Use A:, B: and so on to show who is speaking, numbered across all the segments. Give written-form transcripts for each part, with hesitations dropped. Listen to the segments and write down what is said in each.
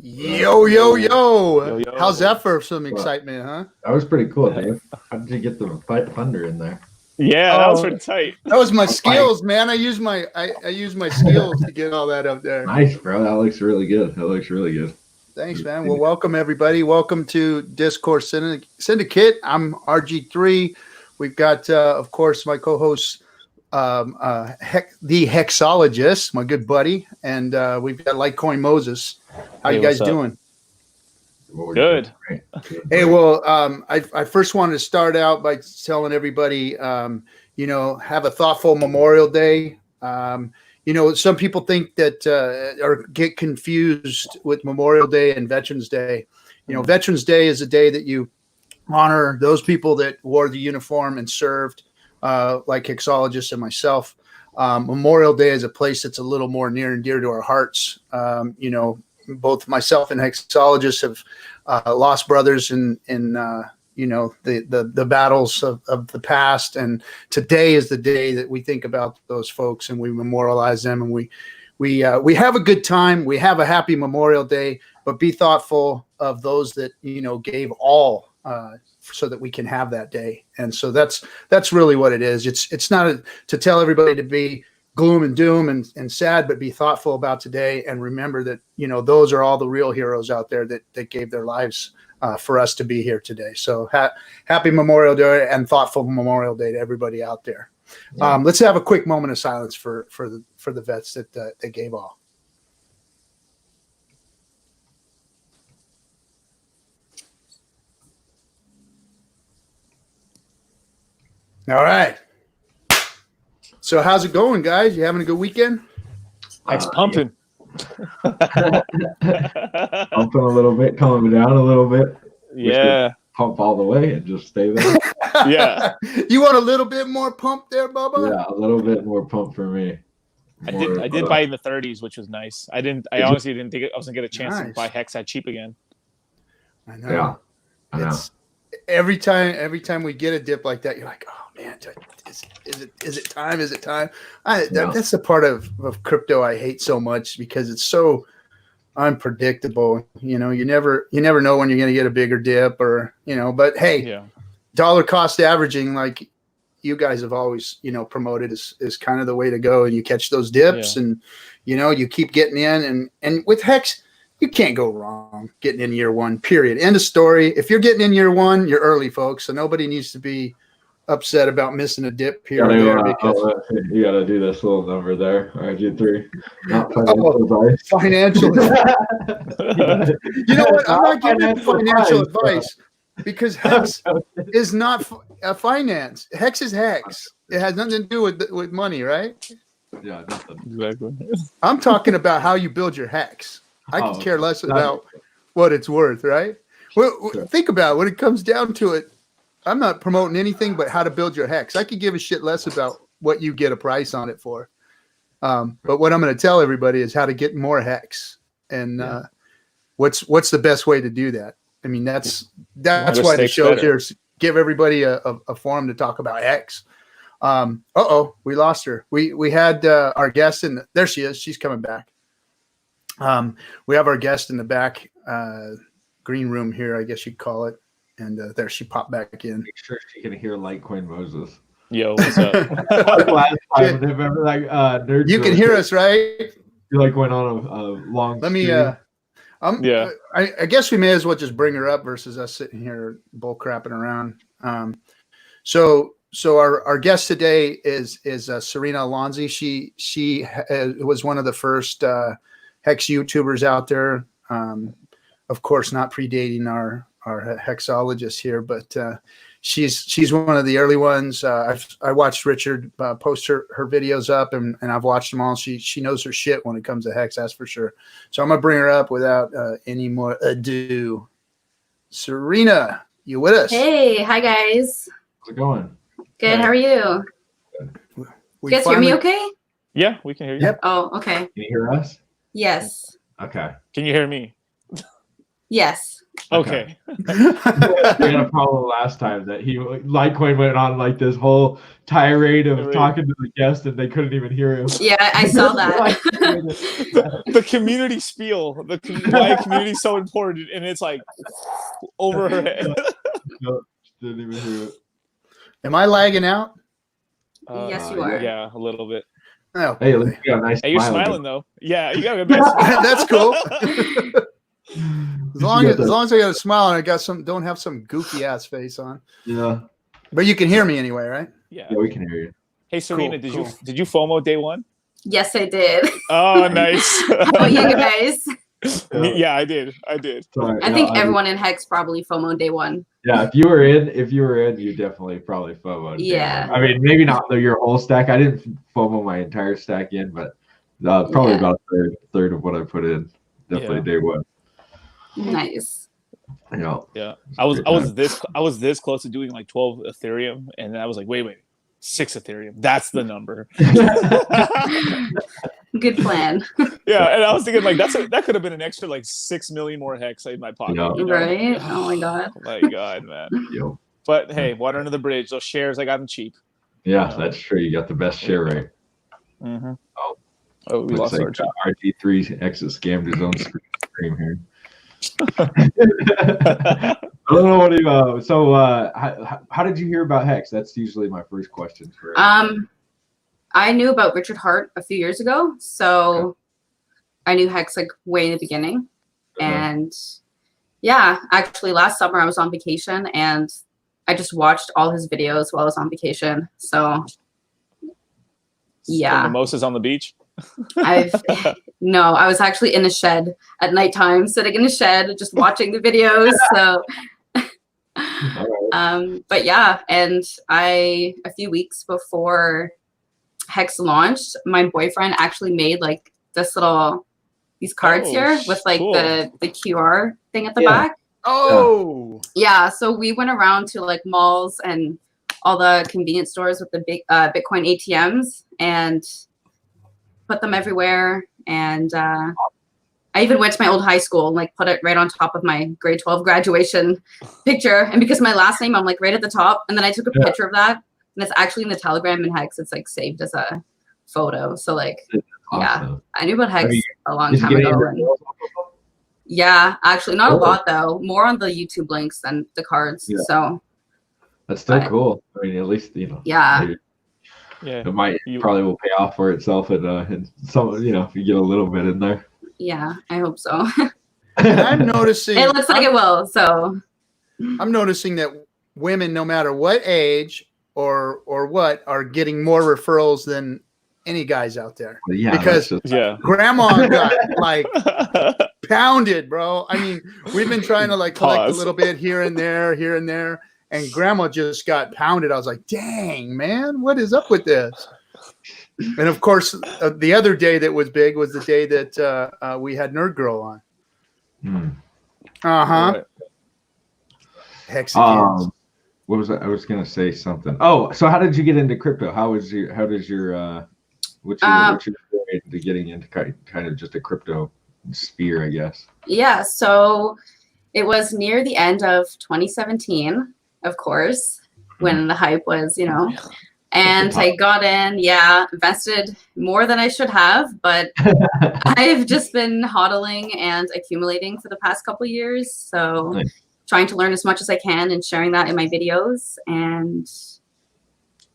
A: Yo, yo, yo.
B: Yo, yo.
A: How's that for some excitement, huh?
C: That was pretty cool, dude. How did you get the thunder in there?
B: Yeah, that was pretty tight.
A: That was my skills, man. I use my skills to get all that up there.
C: Nice, bro. That looks really good. That looks really good.
A: Thanks, man. Well, welcome everybody. Welcome to Discourse Syndicate. I'm RG3. We've got, of course, my co-host, the Hexologist, my good buddy, and we've got Litecoin Moses. How you guys doing?
B: Good.
A: Hey, well, I first wanted to start out by telling everybody, have a thoughtful Memorial Day. Some people think that or get confused with Memorial Day and Veterans Day. Veterans Day is a day that you honor those people that wore the uniform and served, like Hexologist and myself. Memorial Day is a place that's a little more near and dear to our hearts. Both myself and Hexologist have lost brothers in the battles of the past, and today is the day that we think about those folks and we memorialize them, and we have a good time. We have a happy Memorial Day, but be thoughtful of those that gave all so that we can have that day. And so that's really what it is. It's not to tell everybody to be gloom and doom and sad, but be thoughtful about today and remember that those are all the real heroes out there that gave their lives for us to be here today. So happy Memorial Day and thoughtful Memorial Day to everybody out there. Yeah. Let's have a quick moment of silence for the vets that gave all. All right. So how's it going, guys? You having a good weekend?
B: It's pumping.
C: Pumping a little bit, calming down a little bit.
B: Yeah.
C: Pump all the way and just stay there.
B: Yeah.
A: You want a little bit more pump there, Bubba?
C: Yeah, a little bit more pump for me.
B: I did buy in the 30s, which was nice. I honestly didn't think I was gonna get a chance to buy Hex that cheap again.
A: I know.
C: Yeah. I know.
A: Every time we get a dip like that, you're like, oh man, is it time? Is it time? That's the part of crypto I hate so much because it's so unpredictable. You never know when you're going to get a bigger dip or But hey, dollar cost averaging, like you guys have always promoted, is kind of the way to go. And you catch those dips, and you keep getting in. And with Hex, you can't go wrong getting in year one, period. End of story. If you're getting in year one, you're early, folks. So nobody needs to be upset about missing a dip here or there. Because
C: you got to do this little number there, RG3. Not financial advice.
A: Financial. You know what? I'm not giving financial advice because Hex is not a finance. Hex is Hex. It has nothing to do with money, right?
C: Yeah, nothing.
B: Exactly.
A: I'm talking about how you build your Hex. I could care less about what it's worth, right? Well, think about it. When it comes down to it, I'm not promoting anything but how to build your Hex. I could give a shit less about what you get a price on it for. But what I'm going to tell everybody is how to get more Hex and what's the best way to do that. I mean, that's why the show here is give everybody a forum to talk about Hex. We lost her. We had our guest there she is. She's coming back. We have our guest in the back green room here, I guess you'd call it. And there she popped back in.
C: Make sure she can hear Litecoin Moses.
B: Yo, what's up?
C: Last time, remember nerds.
A: You can hear us, right?
C: You went on a long.
A: Let me. I guess we may as well just bring her up versus us sitting here bull crapping around. So our guest today is Serena Alonzi. She was one of the first Hex YouTubers out there. Of course, not predating our Hexologist here, but she's one of the early ones. I watched Richard post her videos up, and I've watched them all. She knows her shit when it comes to Hex, that's for sure. So I'm gonna bring her up without any more ado. Serena, you with us?
D: Hey, hi guys.
C: How's it going?
D: Good. How are you? You guys hear me okay?
B: Yeah, we can hear you.
A: Yep.
D: Oh, okay.
C: Can you hear us?
D: Yes.
C: Okay.
B: Can you hear me?
D: Yes.
B: Okay.
C: We had a problem last time that Litecoin went on like this whole tirade of talking to the guest and they couldn't even hear him.
D: Yeah, I saw that.
B: the community spiel, why community is so important, and it's like over her head.
C: No, didn't even hear it.
A: Am I lagging out?
D: Yes, you are.
B: Yeah, a little bit.
A: Oh,
C: Hey, look, you got a nice
B: Hey, you're
C: smile
B: smiling
C: again.
B: though. Yeah, you got a good smile.
A: that's cool. As long as I got a smile and I got don't have some goofy ass face on.
C: Yeah.
A: But you can hear me anyway, right?
B: Yeah.
C: Yeah, we can hear you.
B: Hey, Serena,
A: Cool.
B: did you FOMO day one?
D: Yes, I did.
B: Oh, nice.
D: How about you guys?
B: Yeah, I did.
C: Sorry,
D: I think everyone in Hex probably FOMO day one.
C: Yeah, if you were in, you definitely probably FOMO.
D: Yeah.
C: I mean, maybe not your whole stack. I didn't FOMO my entire stack in, but probably about a third of what I put in. Definitely day one.
D: Nice.
B: Yeah. I was this close to doing like 12 Ethereum, and then I was like, wait, 6 Ethereum. That's the number.
D: Good plan.
B: Yeah, and I was thinking like that could have been an extra like 6 million more hex in my pocket.
C: Yeah.
B: You know?
D: Right? Oh my god.
B: Oh my god, man.
C: Yep.
B: But hey, water under the bridge. Those shares, I got them cheap.
C: Yeah, that's true. You got the best share rate.
B: Mm-hmm.
C: Oh,
B: we lost
C: like
B: our
C: RG3 HEX scammed his own stream here. I don't know what you. So, how did you hear about Hex? That's usually my first question for.
D: I knew about Richard Hart a few years ago, so I knew Hex like way in the beginning, and yeah, actually last summer I was on vacation and I just watched all his videos while I was on vacation. So yeah,
B: mimosas on the beach.
D: No, I was actually in a shed at nighttime, sitting in a shed, just watching the videos. So, but yeah, and a few weeks before Hex launched, my boyfriend actually made like these cards here with like
B: cool.
D: the QR thing at the back.
A: Oh,
D: yeah. So we went around to like malls and all the convenience stores with the big Bitcoin ATMs and put them everywhere. And I even went to my old high school and like put it right on top of my grade 12 graduation picture. And because my last name, I'm like right at the top. And then I took a picture of that. And it's actually in the Telegram in Hex. It's like saved as a photo. So like, yeah, I knew about Hex a long time ago. And, yeah, actually not a lot though. More on the YouTube links than the cards. Yeah. So
C: that's still cool. I mean, at least
D: Yeah.
C: It might probably will pay off for itself and some if you get a little bit in there.
D: Yeah, I hope so.
A: And I'm noticing
D: it looks like it will. So
A: I'm noticing that women, no matter what age or what, are getting more referrals than any guys out there.
C: Yeah,
A: because grandma got like pounded, bro. I mean, we've been trying to like collect a little bit here and there, and grandma just got pounded. I was like, dang, man, what is up with this? And of course, the other day that was big was the day that we had Nerd Girl on.
C: Right.
A: Hexicans.
C: What was that? I was gonna say something. Oh, so how did you get into crypto? What's your way into getting into kind of just a crypto sphere, I guess?
D: Yeah, so it was near the end of 2017, of course, when the hype was, and I got in, invested more than I should have, but I've just been hodling and accumulating for the past couple of years. So trying to learn as much as I can and sharing that in my videos. And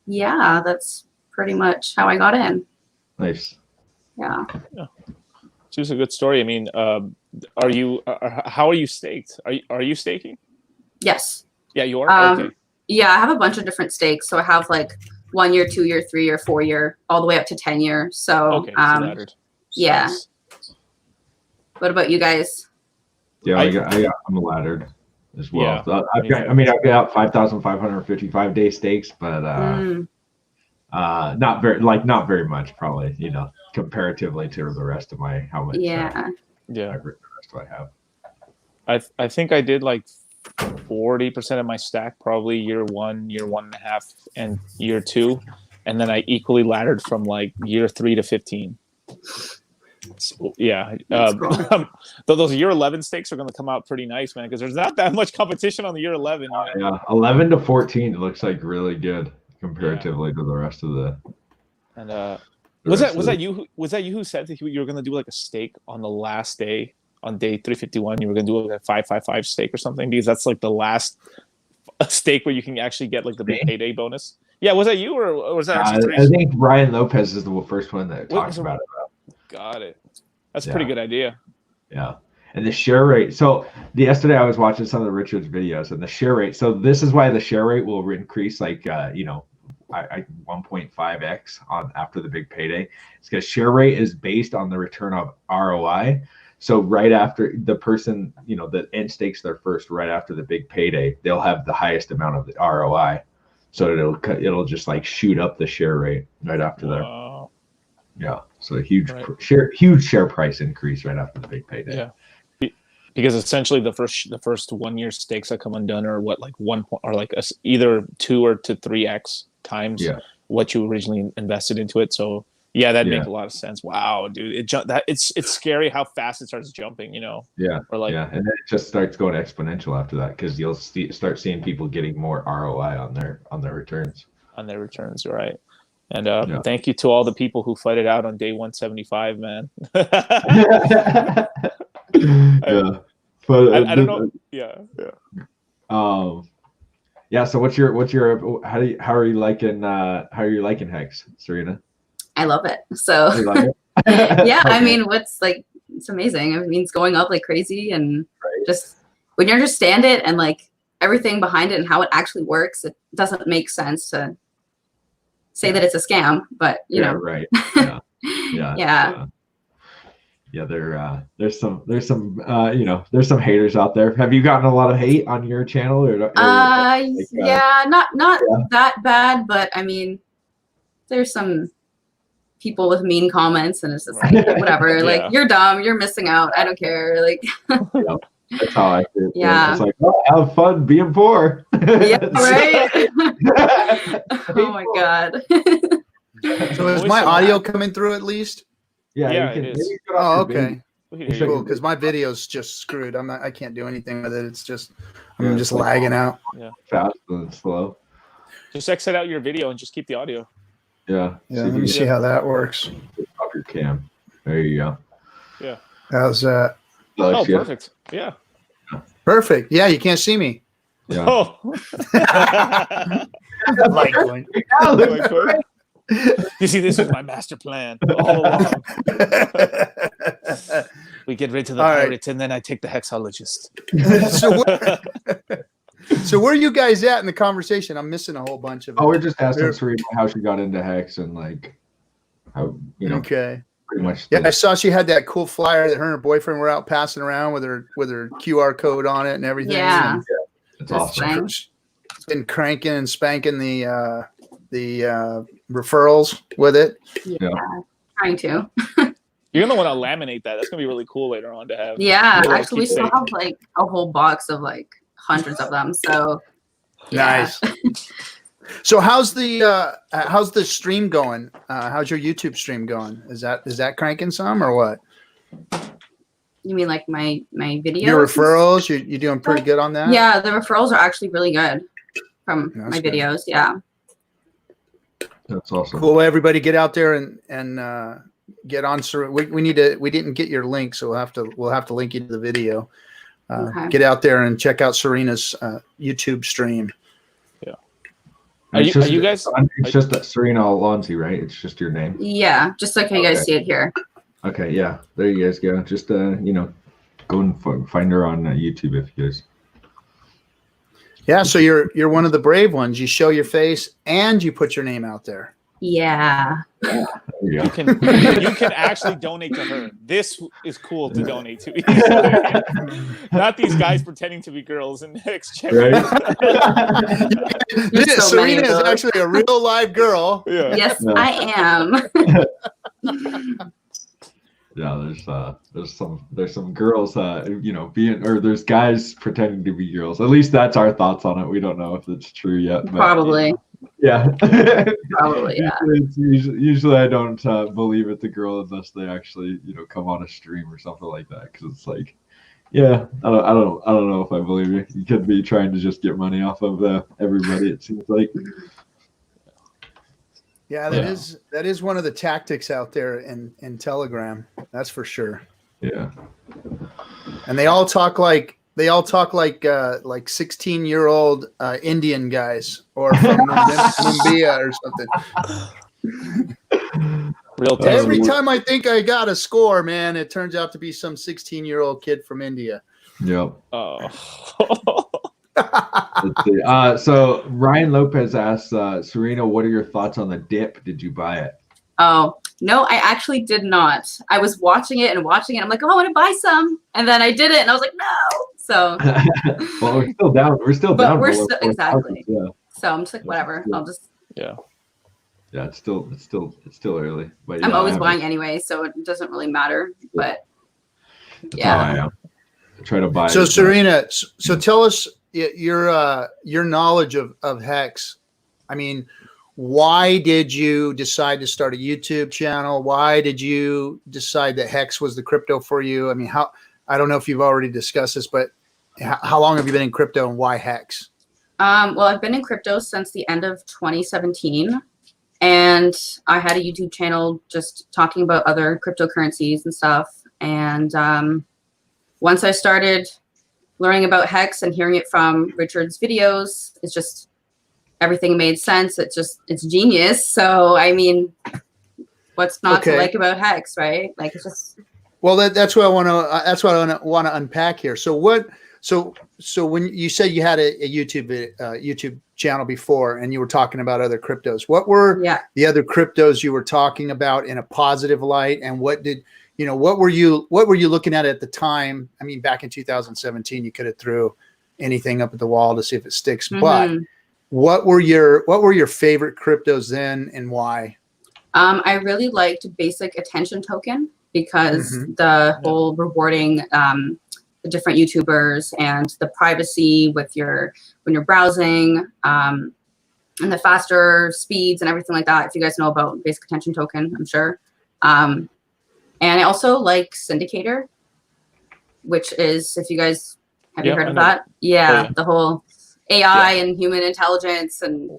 D: yeah, that's pretty much how I got in.
C: Nice.
D: Yeah.
B: It's just a good story. I mean, how are you staked? Are you staking?
D: Yes.
B: Yeah, you are? Okay.
D: Yeah, I have a bunch of different stakes. So I have like 1 year, 2 year, 3 year, 4 year, all the way up to 10 year. So, yeah. Nice. What about you guys?
C: Yeah, I'm laddered as well. Yeah, I've got 5,555 day stakes, but not very much, probably, comparatively to the rest of how much the rest I have.
B: I think I did like 40% of my stack, probably year 1, year 1.5, and year 2, and then I equally laddered from like year 3 to 15. So, yeah.
D: Cool.
B: Those year 11 stakes are going to come out pretty nice, man, because there's not that much competition on the year 11.
C: Yeah, 11 to 14 it looks like really good comparatively to the rest of the.
B: And was that you who said that you were going to do like a stake on the last day on day 351? You were going to do like a 555 stake or something, because that's like the last stake where you can actually get like the big payday bonus. Yeah, was that you or was that RG3?
C: I think Ryan Lopez is the first one that talks about it.
B: Got it. That's a pretty good idea.
C: Yeah. And the share rate. So yesterday I was watching some of the Richard's videos, and the share rate. So this is why the share rate will increase like 1.5x on after the big payday. It's because share rate is based on the return of ROI. So right after the person, that end stakes their first right after the big payday, they'll have the highest amount of the ROI. So it'll just like shoot up the share rate right after there. Yeah. So a huge share price increase right after the big payday.
B: Yeah. Because essentially the first 1 year stakes that come undone are what, like either 2 or to 3x times what you originally invested into it. So yeah, that makes a lot of sense. Wow, dude, it's scary how fast it starts jumping.
C: Yeah. Or and then it just starts going exponential after that, because you'll start seeing people getting more ROI on their returns.
B: On their returns, right? And thank you to all the people who fight it out on day 175, man.
C: Yeah, but
B: I don't know. Yeah.
C: Yeah. So what's your how are you liking Hex, Serena?
D: I love it. So yeah, I mean, it's amazing. I mean, it's going up like crazy, and just when you understand it and like everything behind it and how it actually works, it doesn't make sense to say that it's a scam, but you know.
C: Right. Yeah. There's some there's some haters out there. Have you gotten a lot of hate on your channel or
D: not that bad, but I mean, there's some people with mean comments, and it's just like whatever. Like, you're dumb, you're missing out, I don't care. Like
C: that's how I feel.
D: Yeah.
C: It's like, oh, have fun being poor.
D: Yeah, right. Oh my god.
A: So is my audio coming through at least?
C: Yeah,
B: it is.
A: Oh, okay.
B: Cool,
A: because my video's just screwed. I can't do anything with it. It's just I'm just lagging out.
B: Yeah.
C: Fast and slow.
B: Just exit out your video and just keep the audio.
C: Yeah.
A: Let me see how that works.
C: Off your cam. There you go.
B: Yeah.
A: How's that?
B: Oh, perfect. Yeah.
A: Perfect. Yeah, you can't see me.
C: Yeah.
B: Oh.
A: Litecoin.
B: You see, this is my master plan all along. We get rid of the pirates, and then I take the Hexologist.
A: So where are you guys at in the conversation? I'm missing a whole bunch of it.
C: Oh, we're just asking Serena how she got into Hex and like how
A: Okay.
C: Pretty much.
A: Yeah, I saw she had that cool flyer that her and her boyfriend were out passing around with her QR code on it and everything.
D: Yeah.
C: It's awesome.
A: She's been cranking and spanking the referrals with it.
D: Yeah. Trying to.
B: You're gonna want to laminate that. That's gonna be really cool later on to have.
D: Yeah, actually, we still have like a whole box of like hundreds of them. So
A: nice. So how's the stream going? How's your YouTube stream going? Is that cranking some or what?
D: You mean like my videos?
A: Your referrals, you doing pretty good on that?
D: Yeah, the referrals are actually really good from my videos. Yeah.
C: That's awesome.
A: Cool. Everybody get out there and get on. We didn't get your link, so we'll have to link you to the video. Get out there and check out Serena's YouTube stream.
B: Yeah. Are you guys?
C: It's just Serena Alonzi, right? It's just your name.
D: Yeah, just like how you guys see it here.
C: Okay, yeah, there you guys go. Just go and find her on YouTube if you guys.
A: Yeah, so you're one of the brave ones. You show your face and you put your name out there.
D: Yeah.
B: You can actually donate to her. This is cool to donate to. Not these guys pretending to be girls in exchange.
C: Right?
A: Serena is actually a real live girl.
B: Yeah.
D: Yes, I am.
C: Yeah, there's some girls there's guys pretending to be girls. At least that's our thoughts on it. We don't know if it's true yet. But,
D: Probably.
C: Yeah.
D: Probably, yeah.
C: Usually I don't believe it's a girl unless they actually, come on a stream or something like that. Because it's like, yeah, I don't know if I believe you. You could be trying to just get money off of everybody. It seems like.
A: Yeah, that is one of the tactics out there in Telegram. That's for sure.
C: Yeah.
A: And they all talk like 16-year-old Indian guys or from Mumbai or something.
B: Real time.
A: Every time I think I got a score, man, it turns out to be some 16-year-old kid from India.
C: Yep.
B: Oh.
C: Let's see. So Ryan Lopez asks, Serena, what are your thoughts on the dip? Did you buy it?
D: Oh, no, I actually did not. I was watching it. I'm like, oh, I want to buy some. And then I did it and I was like, no. So
C: well, we're still down. We're still down.
D: Exactly.
C: Yeah.
D: So I'm just like, whatever. I'll just
B: Yeah,
C: it's still early. But
D: I'm always buying anyway, so it doesn't really matter. But yeah.
C: I try to buy.
A: So Serena, so tell us your knowledge of Hex. I mean, why did you decide to start a YouTube channel? Why did you decide that Hex was the crypto for you? I mean, I don't know if you've already discussed this, but how long have you been in crypto and why Hex?
D: Well, I've been in crypto since the end of 2017, and I had a YouTube channel just talking about other cryptocurrencies and stuff. And once I started learning about Hex and hearing it from Richard's videos, it's just everything made sense. It's genius. So I mean, what's not to like about Hex, right? Like it's just.
A: Well, that's what I want to unpack here. So when you said you had a YouTube channel before and you were talking about other cryptos, what were the other cryptos you were talking about in a positive light, and what were you looking at the time? I mean, back in 2017, you could have threw anything up at the wall to see if it sticks. Mm-hmm. But what were your favorite cryptos then, and why?
D: I really liked Basic Attention Token because the whole rewarding the different YouTubers and the privacy with when you're browsing and the faster speeds and everything like that. If you guys know about Basic Attention Token, I'm sure. And I also like Syndicator, which is, if you guys have you heard of that? Yeah, the whole AI and human intelligence and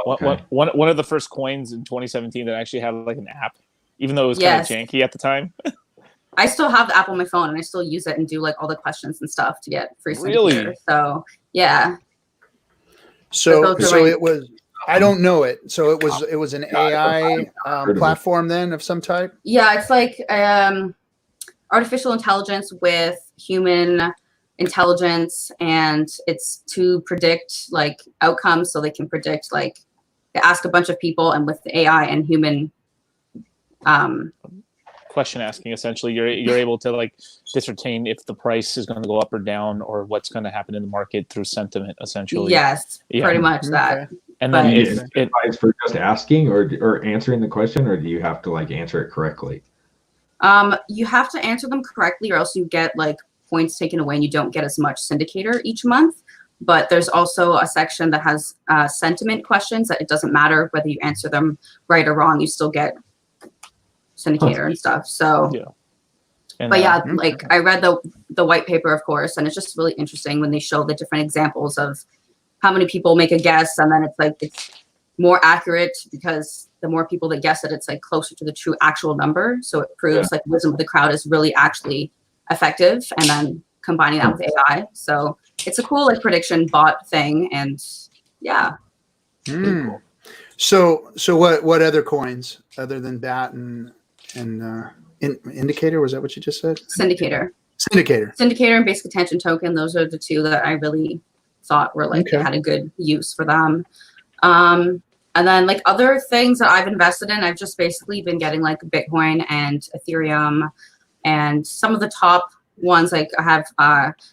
B: one of the first coins in 2017 that actually had like an app, even though it was kind of janky at the time.
D: I still have the app on my phone and I still use it and do like all the questions and stuff to get free Syndicator.
B: Really?
D: So yeah.
A: So it was. I don't know it. So it was an AI platform then of some type.
D: Yeah, it's like artificial intelligence with human intelligence, and it's to predict like outcomes, so they can predict like they ask a bunch of people, and with the AI and human
B: question asking, essentially you're able to like discern if the price is going to go up or down or what's going to happen in the market through sentiment, essentially.
D: Yes, pretty much that.
B: And then
C: is it for just asking or answering the question, or do you have to like answer it correctly?
D: You have to answer them correctly, or else you get like points taken away and you don't get as much Syndicator each month. But there's also a section that has sentiment questions that it doesn't matter whether you answer them right or wrong, you still get Syndicator and stuff. So but like I read the white paper, of course, and it's just really interesting when they show the different examples of how many people make a guess, and then it's more accurate because the more people that guess it, it's like closer to the true actual number. So it proves like wisdom of the crowd is really actually effective, and then combining that with AI. So it's a cool like prediction bot thing, and
A: Cool. So what other coins other than BAT and Indicator, was that what you just said?
D: Syndicator and Basic Attention Token, those are the two that I really thought were like had a good use for them. And then like other things that I've invested in, I've just basically been getting like Bitcoin and Ethereum, and some of the top ones like I have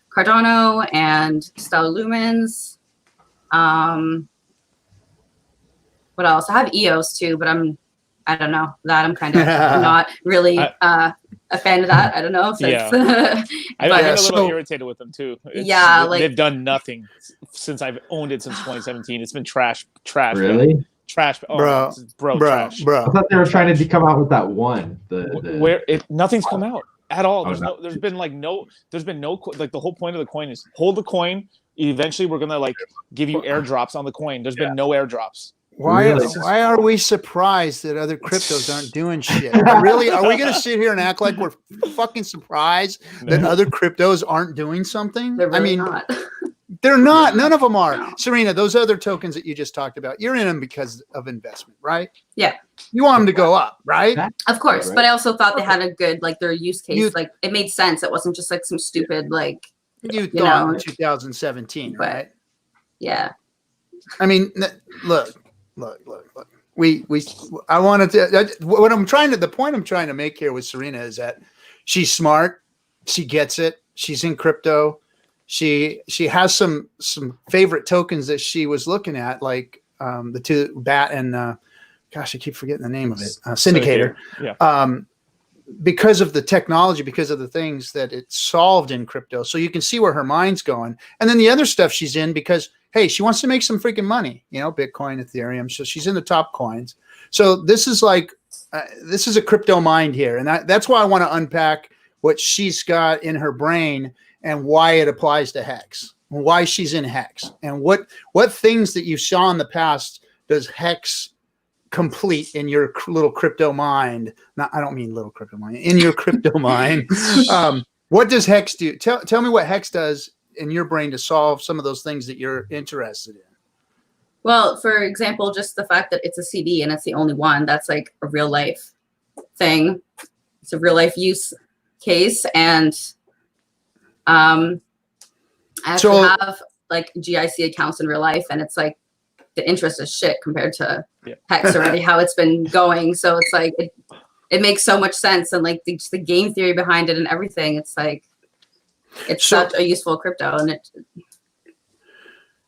D: Cardano and Stellar Lumens. What else? I have EOS too, but I don't know that I'm kind of not really a fan of that. I don't know.
B: Yeah. I've been a little irritated with them too. They've done nothing since I've owned it since 2017. It's been trash.
C: Really?
B: Man. Trash. Oh,
A: bro,
B: trash.
A: Bro.
C: I thought they were trying to come out with that one.
B: Nothing's come out at all. There's been no like the whole point of the coin is hold the coin. Eventually, we're gonna like give you airdrops on the coin. There's been no airdrops.
A: Why are we surprised that other cryptos aren't doing shit? Really? Are we going to sit here and act like we're fucking surprised that other cryptos aren't doing something?
D: They're really not.
A: They're not. None of them are. No. Serena, those other tokens that you just talked about, you're in them because of investment, right?
D: Yeah.
A: You want them to go up, right?
D: Of course. Right. But I also thought they had a good, like their use case. Like it made sense. It wasn't just like some stupid, like,
A: you thought in 2017, right?
D: Yeah.
A: I mean, look. I wanted to. The point I'm trying to make here with Serena is that she's smart. She gets it. She's in crypto. She has some favorite tokens that she was looking at, like the two BAT and gosh, I keep forgetting the name of it. Syndicator.
B: Yeah.
A: Because of the technology, because of the things that it solved in crypto. So you can see where her mind's going. And then the other stuff she's in because, hey, she wants to make some freaking money, Bitcoin, Ethereum. So she's in the top coins. So this is like, this is a crypto mind here. And that's why I want to unpack what she's got in her brain and why it applies to Hex, why she's in Hex, and what things that you saw in the past does Hex complete in your little crypto mind. I don't mean little crypto mind, in your crypto mind. What does Hex do? Tell me what Hex does in your brain to solve some of those things that you're interested in.
D: Well, for example, just the fact that it's a CD and it's the only one, that's like a real life thing. It's a real life use case. And I actually have like GIC accounts in real life, and it's like the interest is shit compared to Hex already, how it's been going. So it's like, it makes so much sense. And like the game theory behind it and everything, it's like, it's such a useful crypto. And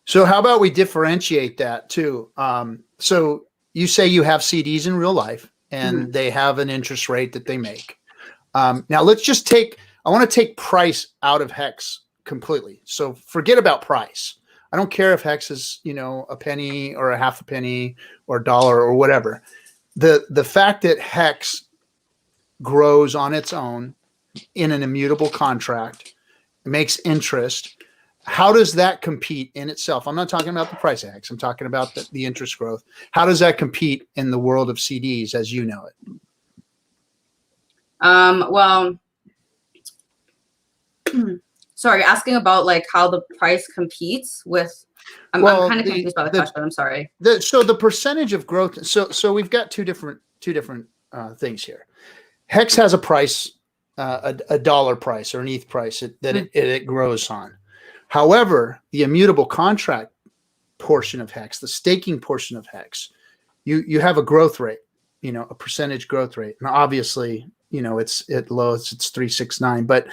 A: so how about we differentiate that too? So you say you have CDs in real life and they have an interest rate that they make. Now let's just I want to take price out of Hex completely. So forget about price. I don't care if Hex is, a penny or a half a penny or a dollar or whatever. The fact that Hex grows on its own in an immutable contract, makes interest. How does that compete in itself? I'm not talking about the price of Hex. I'm talking about the interest growth. How does that compete in the world of CDs as you know it?
D: Well, sorry, asking about like how the price competes with. I'm kind of confused by the question. I'm sorry.
A: So the percentage of growth. So we've got two different things here. Hex has a price, a dollar price or an ETH price that it grows on. However, the immutable contract portion of Hex, the staking portion of Hex, you have a growth rate, a percentage growth rate. And obviously, it's at lowest, it's 369, but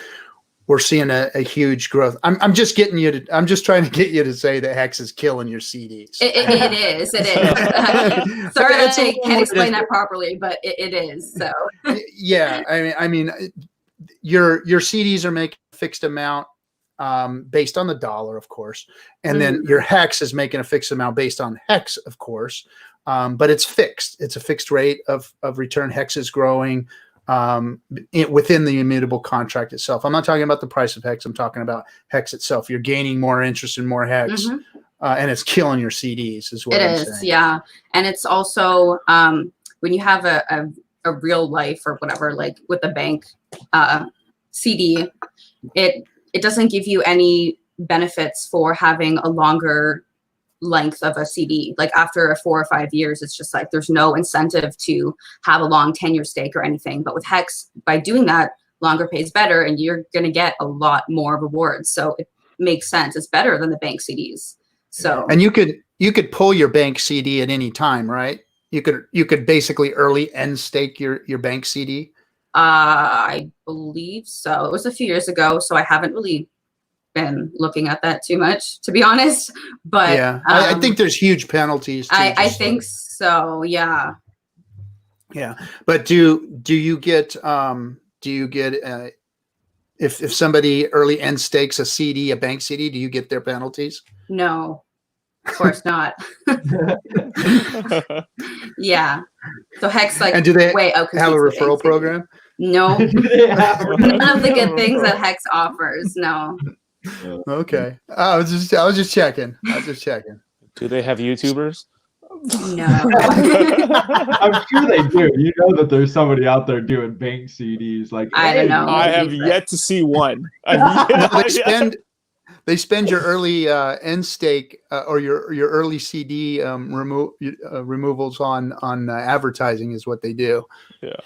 A: we're seeing a huge growth. I'm just trying to get you to say that Hex is killing your CDs.
D: It is. Sorry that I can't explain that properly, but it is. So
A: yeah, I mean, your CDs are making a fixed amount based on the dollar, of course, and then your Hex is making a fixed amount based on Hex, of course, but it's fixed. It's a fixed rate of return. Hex is growing within the immutable contract itself. I'm not talking about the price of Hex. I'm talking about Hex itself. You're gaining more interest in more Hex, and it's killing your CDs. Is what I'm saying.
D: Yeah, and it's also when you have a real life or whatever, like with a bank CD, it doesn't give you any benefits for having a longer length of a CD. Like after 4 or 5 years, it's just like there's no incentive to have a long tenure stake or anything. But with Hex, by doing that, longer pays better, and you're going to get a lot more rewards. So it makes sense. It's better than the bank CDs. So
A: and you could pull your bank CD at any time, right? You could basically early end stake your bank CD.
D: I believe so. It was a few years ago, so I haven't really been looking at that too much, to be honest. But
A: yeah, I think there's huge penalties.
D: I think so. Yeah.
A: Yeah, but do you get do you get if somebody early end stakes a CD, a bank CD, do you get their penalties?
D: No, of course not. Yeah. So Hex like
A: and do they have a referral program?
D: No. None of the good things that Hex offers. No.
A: Okay. I was just checking.
B: Do they have YouTubers?
D: No.
C: I'm sure they do. You know that there's somebody out there doing bank CDs. Like
D: I don't know.
B: I have yet to see one.
A: They spend your early end stake or your early CD removals on advertising is what they do.
B: Yeah.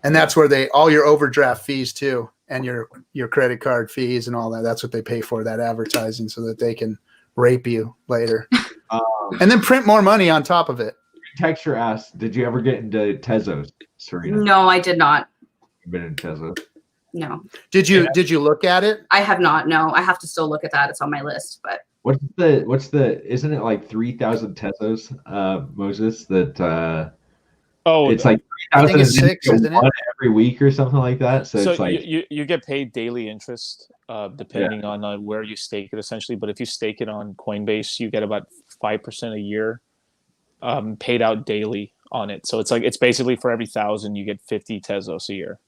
A: And that's where all your overdraft fees too, and your credit card fees and all that. That's what they pay for, that advertising, so that they can rape you later. And then print more money on top of it.
C: Texture asks, did you ever get into Tezos, Serena?
D: No, I did not.
C: You've been in Tezos?
D: No.
A: Did you look at it?
D: I have not. No, I have to still look at that. It's on my list, but
C: what's the isn't it like 3,000 Tezos, Moses, that it's like
A: 3,006, isn't it?
C: Every week or something like that. So it's like
B: you get paid daily interest depending on where you stake it essentially. But if you stake it on Coinbase, you get about 5% a year paid out daily on it. So it's basically for every 1,000 you get 50 Tezos a year.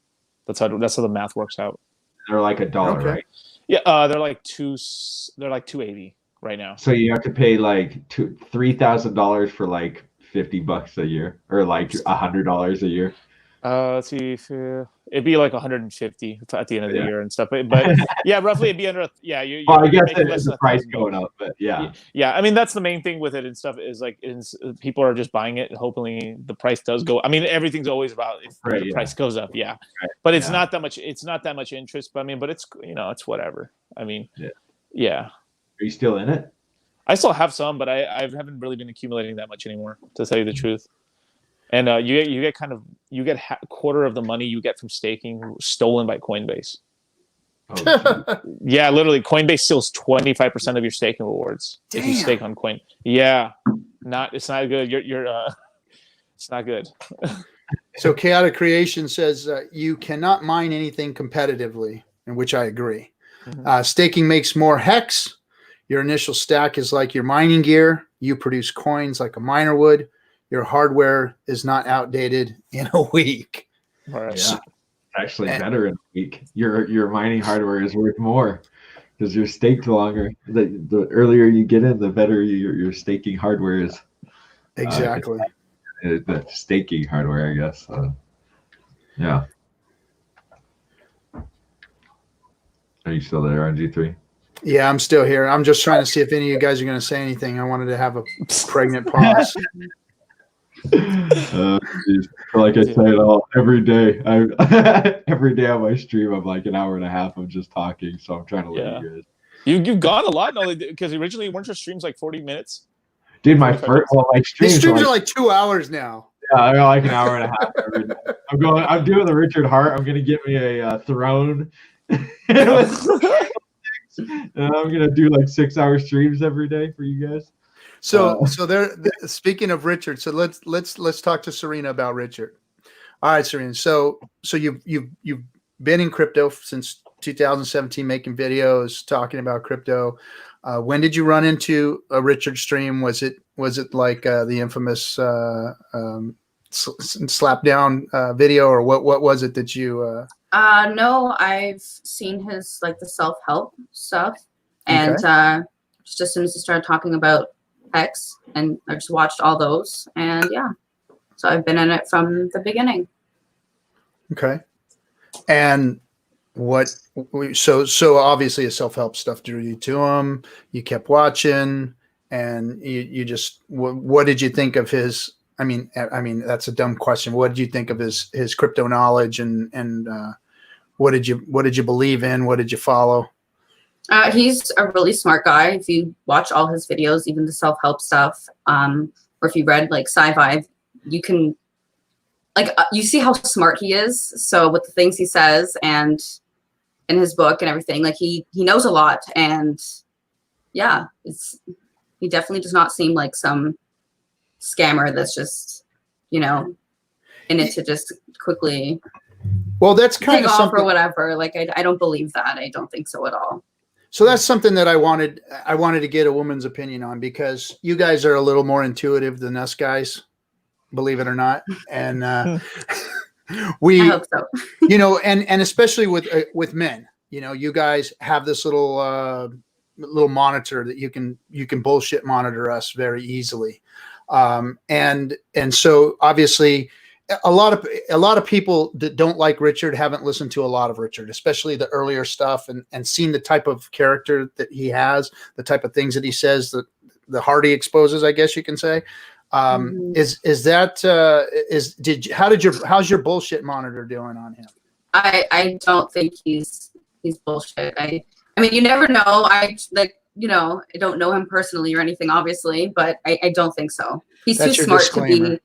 B: That's how the math works out.
C: They're like $1, right?
B: Yeah, they're like $2.80 right now.
C: So you have to pay like $3,000 for like $50 a year, or like $100 a year.
B: Let's see, it'd be like 150 at the end of the year and stuff. But yeah, roughly it'd be under.
C: Well, I guess it's the price going up, but yeah.
B: I mean, that's the main thing with it and stuff is like people are just buying it. Hopefully, the price does go. I mean, everything's always about if the price goes up, but it's not that much. It's not that much interest. But I mean, but it's it's whatever. I mean, yeah.
C: Are you still in it?
B: I still have some, but I haven't really been accumulating that much anymore, to tell you the truth. And you get a quarter of the money you get from staking stolen by Coinbase.
C: Oh,
B: yeah, literally, Coinbase steals 25% of your staking rewards if you stake on Coin. Yeah, it's not good. It's not good.
A: So Chaotic Creation says you cannot mine anything competitively, in which I agree. Mm-hmm. Staking makes more hex. Your initial stack is like your mining gear. You produce coins like a miner would. Your hardware is not outdated in a week.
C: Right. Yeah, actually better in a week. Your mining hardware is worth more because you're staked longer. The earlier you get in, the better your staking hardware is.
A: Exactly.
C: The staking hardware, I guess. Yeah. Are you still there, RG3?
A: Yeah, I'm still here. I'm just trying to see if any of you guys are going to say anything. I wanted to have a pregnant pause.
C: Like I say, every day, every day on my stream, I'm like an hour and a half of just talking. So I'm trying to let you guys.
B: You've gone a lot, because originally weren't your streams like 40 minutes?
C: Dude, my streams
A: are like 2 hours now.
C: Yeah, I got like an hour and a half every day. I'm doing the Richard Hart. I'm gonna get me a throne. And I'm gonna do like 6-hour streams every day for you guys.
A: So speaking of Richard, so let's talk to Serena about Richard. All right, Serena. So you've been in crypto since 2017, making videos talking about crypto. When did you run into a Richard stream? Was it like the infamous slap down video, or what was it that you?
D: No, I've seen his like the self-help stuff, and just as soon as he started talking about Hex, and I just watched all those, and so I've been in it from the beginning.
A: Okay, and so obviously his self-help stuff drew you to him. You kept watching, and you just what did you think of his? I mean that's a dumb question. What did you think of his crypto knowledge, and what did you believe in? What did you follow?
D: He's a really smart guy. If you watch all his videos, even the self-help stuff, or if you read like sci-fi, you can you see how smart he is. So with the things he says and in his book and everything, like he knows a lot, and he definitely does not seem like some scammer that's just in it to just quickly.
A: Well, that's kind
D: take
A: of
D: off
A: something
D: or whatever. Like I don't believe that. I don't think so at all.
A: So that's something that I wanted to get a woman's opinion on, because you guys are a little more intuitive than us guys, believe it or not. And
D: I
A: we,
D: hope so.
A: you know, and especially with men, you know, you guys have this little monitor that you can bullshit monitor us very easily. And so obviously a lot of people that don't like Richard haven't listened to a lot of Richard, especially the earlier stuff, and seen the type of character that he has, the type of things that he says, the heart he exposes, I guess you can say. How's your bullshit monitor doing on him?
D: I don't think he's bullshit. I mean, you never know. I don't know him personally or anything, obviously, but I don't think so. He's too smart to be.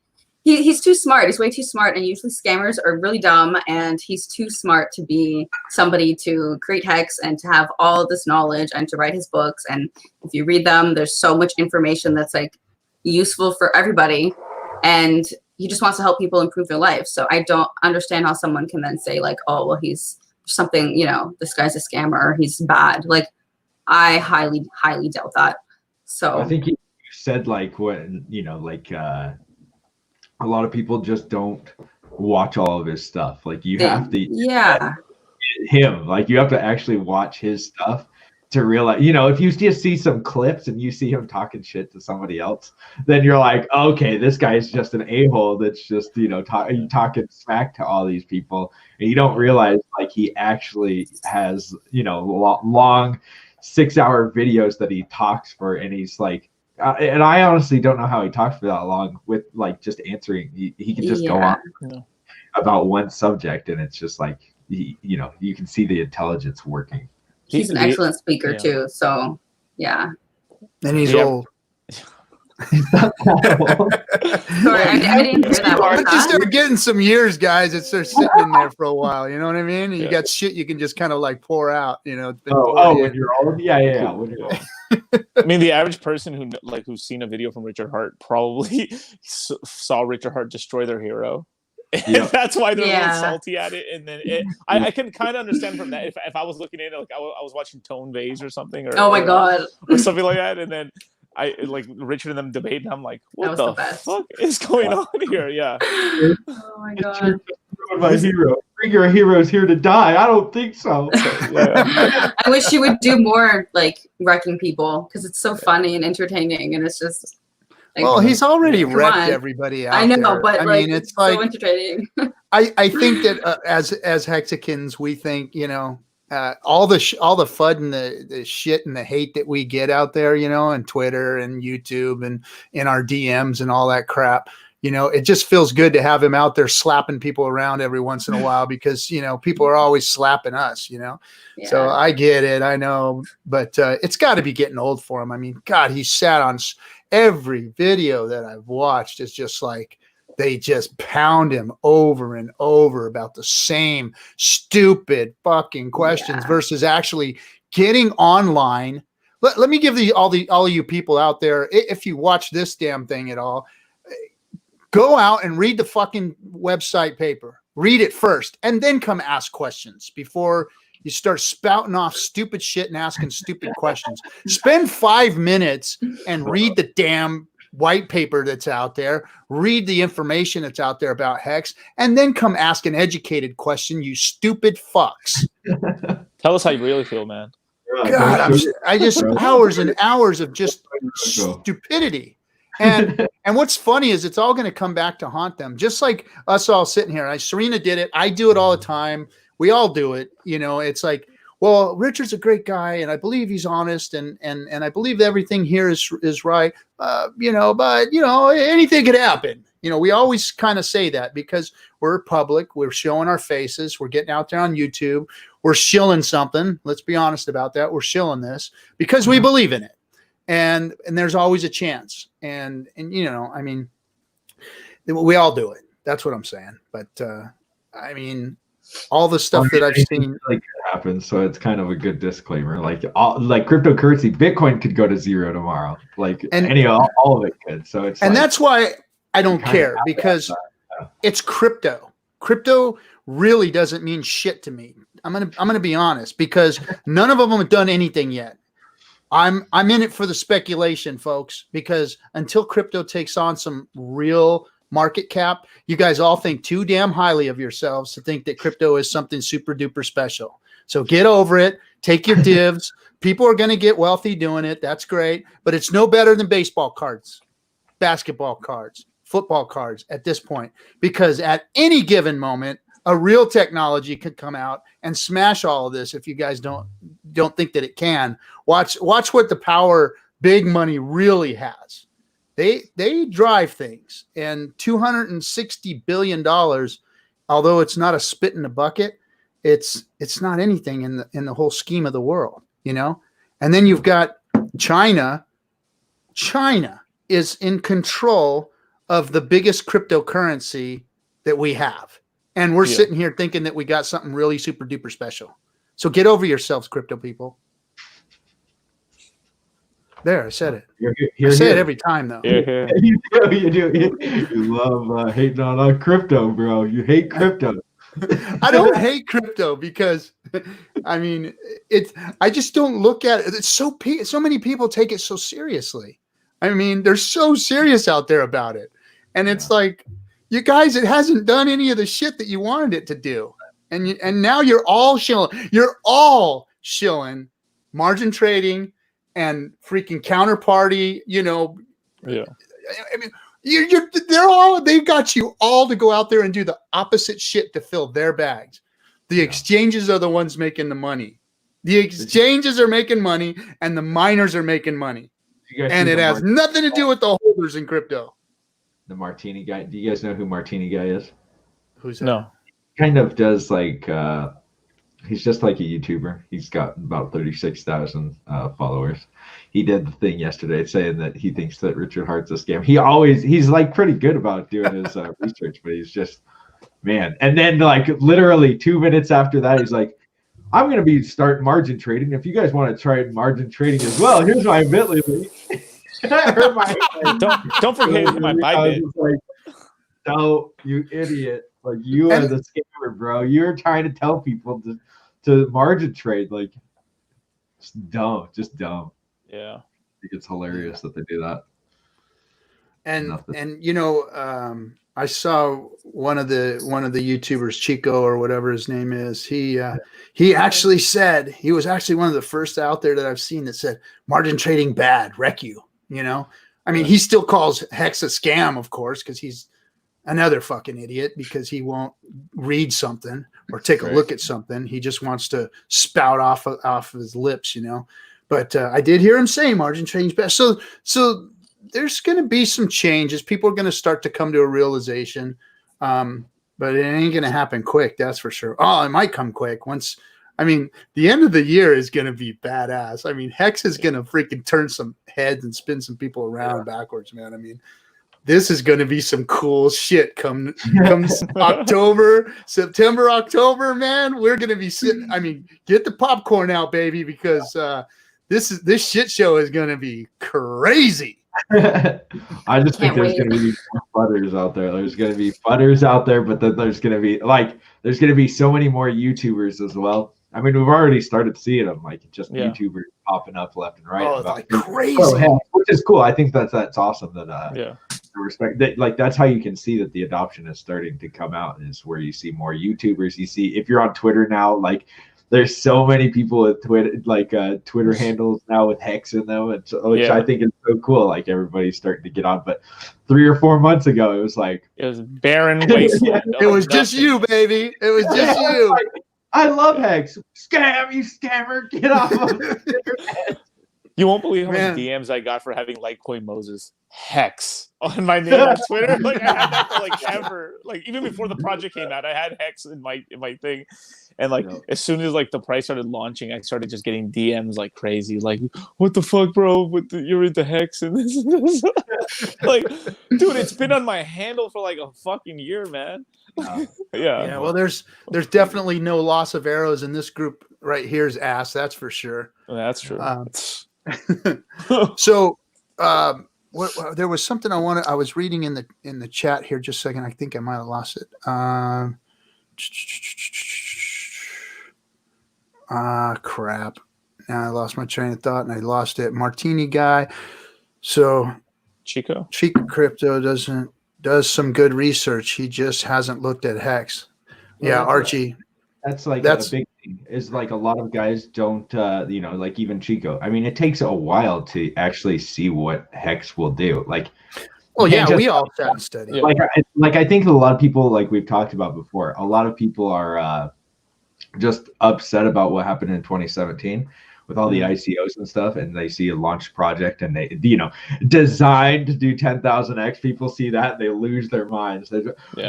D: He's too smart. He's way too smart. And usually scammers are really dumb. And he's too smart to be somebody to create Hex and to have all this knowledge and to write his books. And if you read them, there's so much information that's like useful for everybody. And he just wants to help people improve their life. So I don't understand how someone can then say like, oh, well, he's something, you know, this guy's a scammer. He's bad. Like, I highly, highly doubt that. So
C: I think you said like when, you know, like, a lot of people just don't watch all of his stuff. Like you have to, like you have to actually watch his stuff to realize, you know, if you just see some clips and you see him talking shit to somebody else, then you're like, okay, this guy is just an a-hole that's just, you know, talking smack to all these people. And you don't realize like he actually has, you know, long 6-hour videos that he talks for, and he's like, and I honestly don't know how he talks for that long with like just answering. He can just go on about one subject, and it's just like, you know, you can see the intelligence working.
D: He's an excellent speaker too. So yeah.
A: And he's old.
C: He's not that old.
D: Sorry, I didn't hear that one.
A: Once you start getting some years, guys, it starts sitting in there for a while. You know what I mean? You got shit you can just kind of like pour out. You know. It's been
C: when you're old, yeah. When you're old.
B: I mean, the average person who's seen a video from Richard Hart probably saw Richard Hart destroy their hero. And that's why they're a little salty at it. And then I can kind of understand from that. If I was looking at it, like I was watching Tone Vase or something, or something like that, and then I like Richard and them debate, and I'm like, what the fuck is going on here? Yeah.
D: Oh my god.
C: My hero. Bring your heroes here to die. I don't think so.
D: I wish you would do more like wrecking people, because it's so funny and entertaining, and it's just like,
A: well, he's already wrecked everybody out.
D: I know,
A: there.
D: but I mean, it's like so entertaining.
A: I think that as Hexicans, we think, you know, all the FUD and the shit and the hate that we get out there, you know, on Twitter and YouTube and in our DMs and all that crap. You know, it just feels good to have him out there slapping people around every once in a while, because, you know, people are always slapping us, you know. So I get it. I know. But it's got to be getting old for him. I mean, God, he sat on every video that I've watched. It's just like they just pound him over and over about the same stupid fucking questions versus actually getting online. Let me give all you people out there, if you watch this damn thing at all, go out and read the fucking website paper. Read it first, and then come ask questions before you start spouting off stupid shit and asking stupid questions. Spend 5 minutes and read the damn white paper that's out there. Read the information that's out there about Hex, and then come ask an educated question, you stupid fucks.
B: Tell us how you really feel, man.
A: God, I just hours and hours of just stupidity. And what's funny is it's all going to come back to haunt them, just like us all sitting here. Serena did it. I do it all the time. We all do it. You know, it's like, well, Richard's a great guy, and I believe he's honest, and I believe everything here is right. You know, but you know, anything could happen. You know, we always kind of say that because we're public. We're showing our faces. We're getting out there on YouTube. We're shilling something. Let's be honest about that. We're shilling this because we believe in it. And there's always a chance. And you know, I mean, we all do it. That's what I'm saying. But I mean, all the stuff that I've seen
C: like happens, so it's kind of a good disclaimer. Like cryptocurrency, Bitcoin could go to zero tomorrow. Like all of it could. So it's
A: that's why I don't care, because it's crypto. Crypto really doesn't mean shit to me. I'm gonna be honest, because none of them have done anything yet. I'm in it for the speculation, folks, because until crypto takes on some real market cap, you guys all think too damn highly of yourselves to think that crypto is something super duper special. So get over it. Take your divs. People are going to get wealthy doing it. That's great. But it's no better than baseball cards, basketball cards, football cards at this point, because at any given moment, a real technology could come out and smash all of this. If you guys don't think that it can, watch what the power big money really has. They drive things, and $260 billion, although it's not a spit in the bucket, it's not anything in the whole scheme of the world, you know? And then you've got China. China is in control of the biggest cryptocurrency that we have. And we're sitting here thinking that we got something really super duper special. So get over yourselves, crypto people. There, I said it. I say it every time, though.
C: You do. You love hating on crypto, bro. You hate crypto.
A: I don't hate crypto because, I mean, I just don't look at it. It's so many people take it so seriously. I mean, they're so serious out there about it. And it's like, you guys, it hasn't done any of the shit that you wanted it to do. And now you're all shilling. You're all shilling margin trading and freaking counterparty, you know.
B: Yeah.
A: I mean, they've got you all to go out there and do the opposite shit to fill their bags. The exchanges are the ones making the money. The exchanges are making money and the miners are making money. And it has nothing to do with the holders in crypto.
C: The Martini guy. Do you guys know who Martini guy is?
A: Who's that?
B: No.
C: Kind of does like he's just like a YouTuber. He's got about 36,000 followers. He did the thing yesterday saying that he thinks that Richard Hart's a scam. He's like pretty good about doing his research, but he's just, man. And then like literally 2 minutes after that, he's like, I'm going to be starting margin trading. If you guys want to try margin trading as well, here's my Bitly link.
B: Don't forget my Bybit.
C: Like, no, you idiot. Like, you are the scammer, bro. You're trying to tell people to margin trade. Like, it's dumb. Just dumb.
B: Yeah.
C: I think it's hilarious that they do that.
A: And you know, I saw one of the YouTubers, Chico or whatever his name is. He actually said, he was actually one of the first out there that I've seen that said margin trading bad, wreck you. You know, I mean, he still calls Hex a scam, of course, because he's another fucking idiot, because he won't read something or take a look at something. He just wants to spout off of his lips, you know. But I did hear him say margin trading's best. So there's going to be some changes. People are going to start to come to a realization, but it ain't going to happen quick. That's for sure. Oh, it might come quick once. I mean, the end of the year is going to be badass. I mean, Hex is going to freaking turn some heads and spin some people around backwards, man. I mean, this is going to be some cool shit come September, October, man. We're going to be sitting. I mean, get the popcorn out, baby, because this shit show is going to be crazy.
C: I just think there's going to be more butters out there. There's going to be butters out there, but then there's going to be so many more YouTubers as well. I mean, we've already started seeing them, like just YouTubers popping up left and right.
A: Oh, like crazy,
C: which is cool. I think that's awesome. That respect that, like, that's how you can see that the adoption is starting to come out, is where you see more YouTubers. You see, if you're on Twitter now, like, there's so many people with Twitter handles now with Hex in them, which I think is so cool. Like, everybody's starting to get on. But 3 or 4 months ago, it was
B: barren wasteland.
A: It was just you, baby. It was just you.
C: I love Hex. Scam, you scammer. Get off of it.
B: You won't believe how many DMs I got for having Litecoin Moses Hex on my name on Twitter. Like, I had that for like ever. Like, even before the project came out, I had Hex in my thing. And like, as soon as like the price started launching, I started just getting DMs like crazy. Like, what the fuck, bro? You're into Hex and this and this. Like, dude, it's been on my handle for like a fucking year, man. Yeah. Well,
A: there's definitely no loss of arrows in this group right here's ass. That's for sure.
B: That's true.
A: So, there was something I was reading in the chat here. Just a second. I think I might have lost it. Crap. Now I lost my train of thought and I lost it. Martini guy. So
B: Chico
A: Crypto does some good research. He just hasn't looked at Hex.
C: Well,
A: yeah, Archie.
C: That's like
A: That's
C: a big thing. Is like a lot of guys don't, you know, like even Chico. I mean, it takes a while to actually see what Hex will do. Like,
A: well, yeah, we all sat and studied.
B: Yeah.
C: Like I think a lot of people, like we've talked about before, a lot of people are just upset about what happened in 2017 with all the ICOs and stuff, and they see a launch project and they, you know, designed to do 10,000x. People see that and they lose their minds.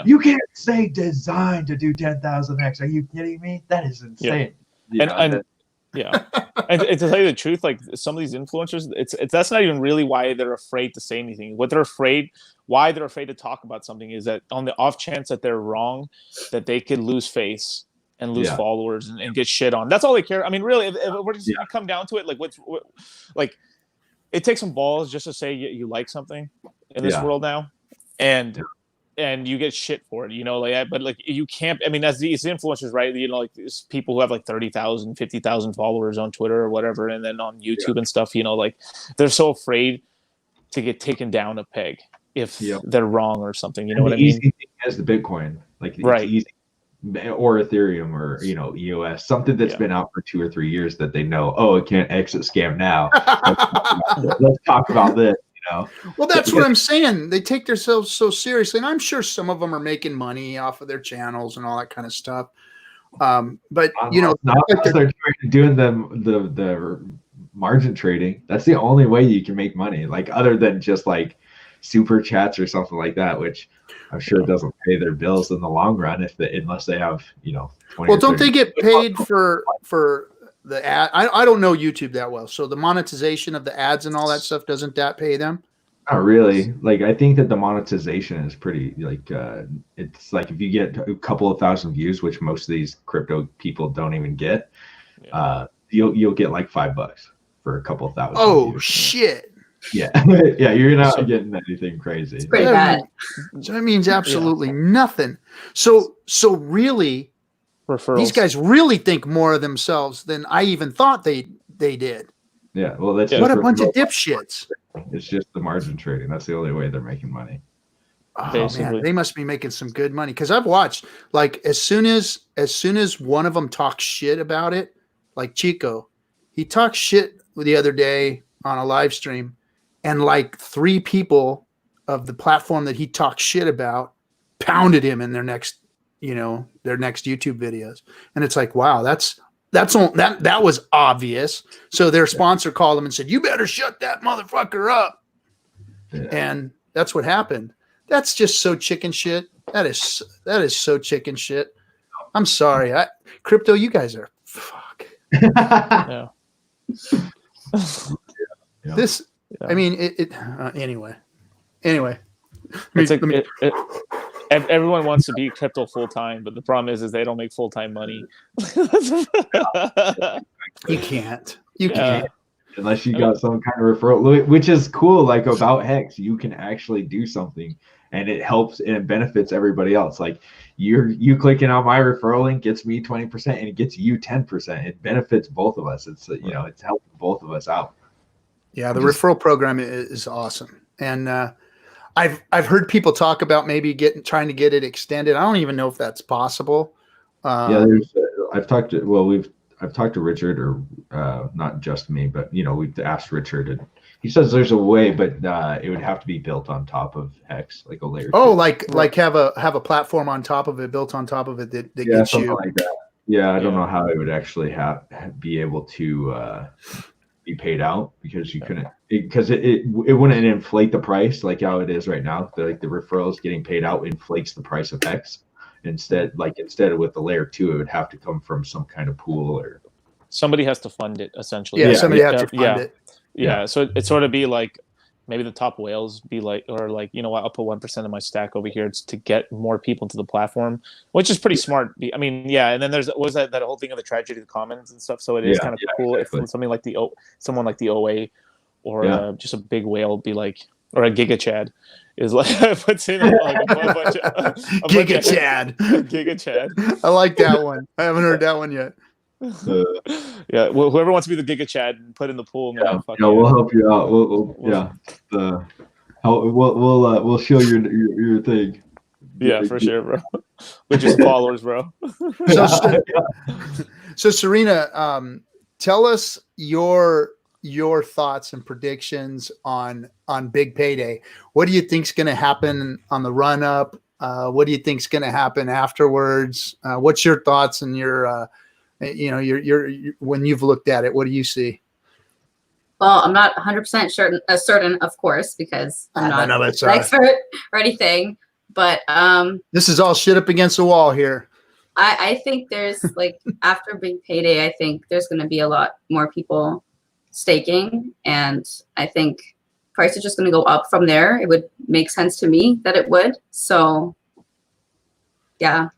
C: You can't say designed to do 10,000x. Are you kidding me? That is insane.
B: And to tell you the truth, like some of these influencers, it's that's not even really why they're afraid to say anything. Why they're afraid to talk about something is that on the off chance that they're wrong, that they could lose face and lose followers and get shit on. That's all they care. I mean, really, if we're just gonna come down to it, like it takes some balls just to say you like something in this world now, and you get shit for it, you know, but you can't. I mean, as these influencers, right? You know, like these people who have like 30,000, 50,000 followers on Twitter or whatever, and then on YouTube and stuff, you know, like they're so afraid to get taken down a peg if they're wrong or something. You know what I mean?
C: Easy thing is the Bitcoin, like it's easy. Or Ethereum, or you know, EOS, something that's been out for 2 or 3 years that they know. Oh, it can't exit scam now. Let's talk about this. You know.
A: Well, that's what I'm saying. They take themselves so seriously, and I'm sure some of them are making money off of their channels and all that kind of stuff. But you know,
C: they're doing the margin trading. That's the only way you can make money. Like other than just like super chats or something like that, which I'm sure doesn't pay their bills in the long run unless they have, you know, 20
A: well, don't they get paid for the ad? I don't know YouTube that well, so the monetization of the ads and all that stuff, doesn't that pay them?
C: Not really. Like I think that the monetization is pretty like it's like if you get a couple of thousand views, which most of these crypto people don't even get, you'll get like $5 for a couple of thousand.
A: Oh
C: views.
A: Shit.
C: Yeah. Yeah, you're not getting anything crazy.
D: It's pretty bad.
A: That means absolutely nothing. So really,
B: Referrals.
A: These guys really think more of themselves than I even thought they did.
C: Yeah, well, that's
A: what a bunch of dipshits.
C: It's just the margin trading. That's the only way they're making money.
A: Oh man, they must be making some good money, because I've watched, like, as soon as one of them talks shit about it, like Chico, he talked shit the other day on a live stream, and like 3 people of the platform that he talked shit about pounded him in their next YouTube videos. And it's like, wow, that was obvious. So their sponsor called them and said, "You better shut that motherfucker up." Yeah. And that's what happened. That's just so chicken shit. That is so chicken shit. I'm sorry. Crypto, you guys are fuck.
B: Yeah.
A: This, I mean, anyway.
B: It's like everyone wants to be crypto full time, but the problem is they don't make full time money.
A: You can't.
C: Unless you got some kind of referral, which is cool. Like about Hex, you can actually do something, and it helps and it benefits everybody else. Like you clicking on my referral link gets me 20%, and it gets you 10%. It benefits both of us. It's it's helping both of us out.
A: Yeah, the referral program is awesome, and I've heard people talk about maybe trying to get it extended. I don't even know if that's possible.
C: I've talked to Richard, or not just me, but we've asked Richard, and he says there's a way, but it would have to be built on top of Hex, like a layer.
A: Oh, like have a platform on top of it, built on top of it that gets you.
C: Like that. Yeah, I don't know how it would actually be able to be paid out, because you couldn't, because it wouldn't inflate the price like how it is right now. The referrals getting paid out inflates the price of Hex. Instead of with the layer 2, it would have to come from some kind of pool, or
B: somebody has to fund it essentially.
A: Yeah, somebody has to fund it.
B: Yeah, so it sort of be like maybe the top whales be like, or like, you know what, I'll put 1% of my stack over here to get more people to the platform, which is pretty smart. I mean, yeah, and then there's that whole thing of the tragedy of the commons and stuff. So it is kind of cool if something like someone like the OA or just a big whale be like, or a Giga Chad is like puts in like a bunch of
A: Giga Chad.
B: Giga Chad.
A: I like that one. I haven't heard that one yet.
B: Yeah, well, whoever wants to be the Giga Chad and put in the pool, man.
C: We'll help you out. We'll show your thing.
B: Yeah, for sure, bro. With just followers, bro.
A: So Serena, tell us your thoughts and predictions on Big Payday. What do you think's going to happen on the run up? What do you think's going to happen afterwards? What's your thoughts and your when you've looked at it? What do you see?
D: Well, I'm not 100% certain, of course, because I'm not an expert or anything. But
A: this is all shit up against the wall here.
D: I think there's like after Big Payday, I think there's going to be a lot more people staking, and I think price is just going to go up from there. It would make sense to me that it would. So, yeah,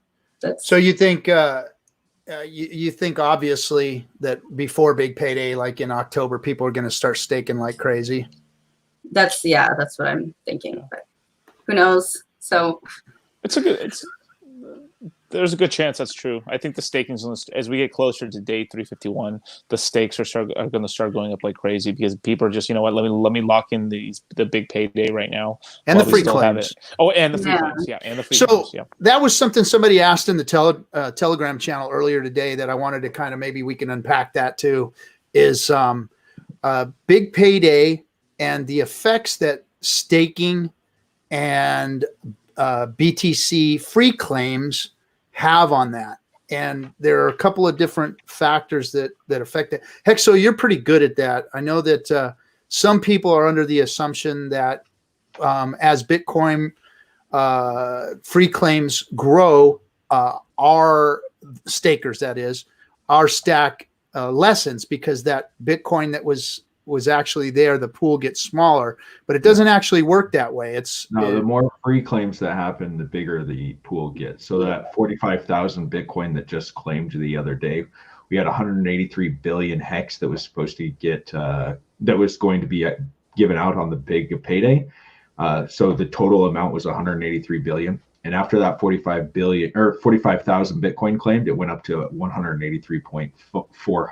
D: that's.
A: So you think you think obviously that before Big Payday, like in October, people are going to start staking like crazy.
D: That's what I'm thinking, but who knows? So
B: there's a good chance that's true. I think the staking's as we get closer to day 351, the stakes are going to start going up like crazy because people are just, you know what, let me lock in the Big Payday right now.
A: And the free claims.
B: Oh, and the free claims. Yeah, and the free claims. Yeah.
A: That was something somebody asked in the Telegram channel earlier today that I wanted to kind of maybe we can unpack that too. Is Big Payday and the effects that staking and BTC free claims have on that. And there are a couple of different factors that affect it. Hexo, you're pretty good at that. I know that some people are under the assumption that as Bitcoin free claims grow, our stakers, that is, our stack lessens because that Bitcoin that was actually there, the pool gets smaller, but it doesn't actually work that way.
C: The more free claims that happen, the bigger the pool gets. So that 45,000 Bitcoin that just claimed the other day, we had 183 billion hex that was supposed to get that was going to be given out on the Big Payday. So the total amount was 183 billion. And after that 45,000 Bitcoin claimed, it went up to 183.4,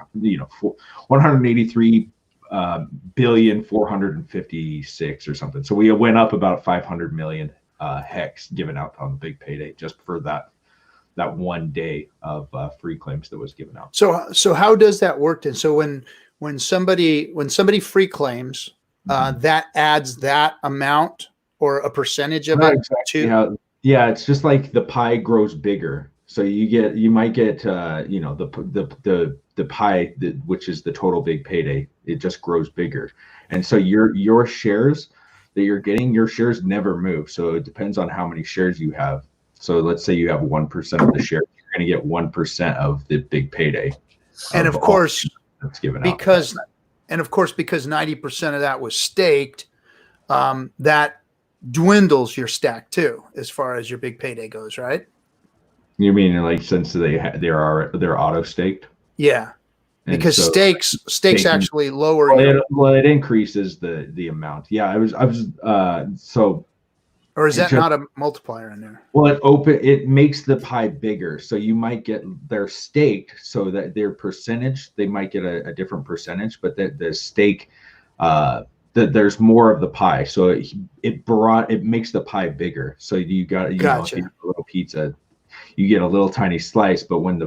C: 183 billion 456 or something. So we went up about 500 million hex given out on the Big Payday just for that one day of free claims that was given out.
A: So how does that work then? So when somebody free claims, that adds that amount or a percentage of it
C: exactly to it's just like the pie grows bigger. So you might get the pie, which is the total Big Payday, it just grows bigger. And so your shares that you're getting, your shares never move. So it depends on how many shares you have. So let's say you have 1% of the shares, you're going to get 1% of the Big Payday.
A: And of course,
C: that's given
A: because 90% of that was staked, that dwindles your stack too, as far as your Big Payday goes, right?
C: You mean like since they're auto staked?
A: Yeah, and because so stakes actually lower.
C: Well, it increases the amount. Yeah, I was so.
A: Or is that not a multiplier in there?
C: Well, it makes the pie bigger. So you might get they're staked, so that their percentage they might get a different percentage, but the stake there's more of the pie, so it makes the pie bigger. So you got
A: gotcha.
C: Know, a little pizza. You get a little tiny slice, but when the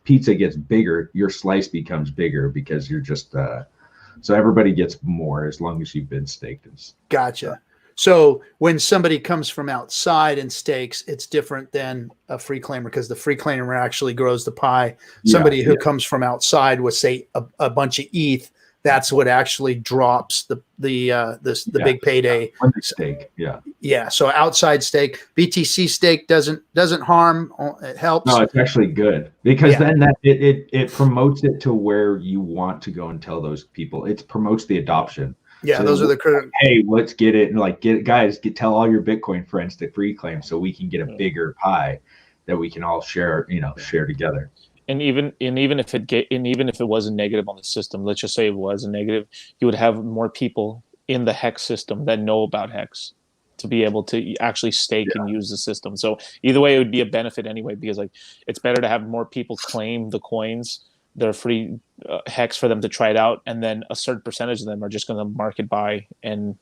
C: pizza gets bigger, your slice becomes bigger because you're just so everybody gets more as long as you've been staked.
A: Gotcha. So when somebody comes from outside and stakes, it's different than a free claimer because the free claimer actually grows the pie. Somebody who comes from outside with, say, a bunch of ETH, that's what actually drops the Big Payday
C: stake.
A: Yeah. So outside stake, BTC stake doesn't harm. It helps.
C: No, it's actually good because then that it promotes it to where you want to go and tell those people. It promotes the adoption.
A: Yeah, so those are the critical.
C: Hey, let's get it and guys, tell all your Bitcoin friends to free claim so we can get a bigger pie that we can all share together.
B: And even if it wasn't negative on the system, let's just say it was a negative, you would have more people in the Hex system that know about Hex to be able to actually stake and use the system. So either way, it would be a benefit anyway, because like it's better to have more people claim the coins. They're free hex for them to try it out, and then a certain percentage of them are just going to market buy and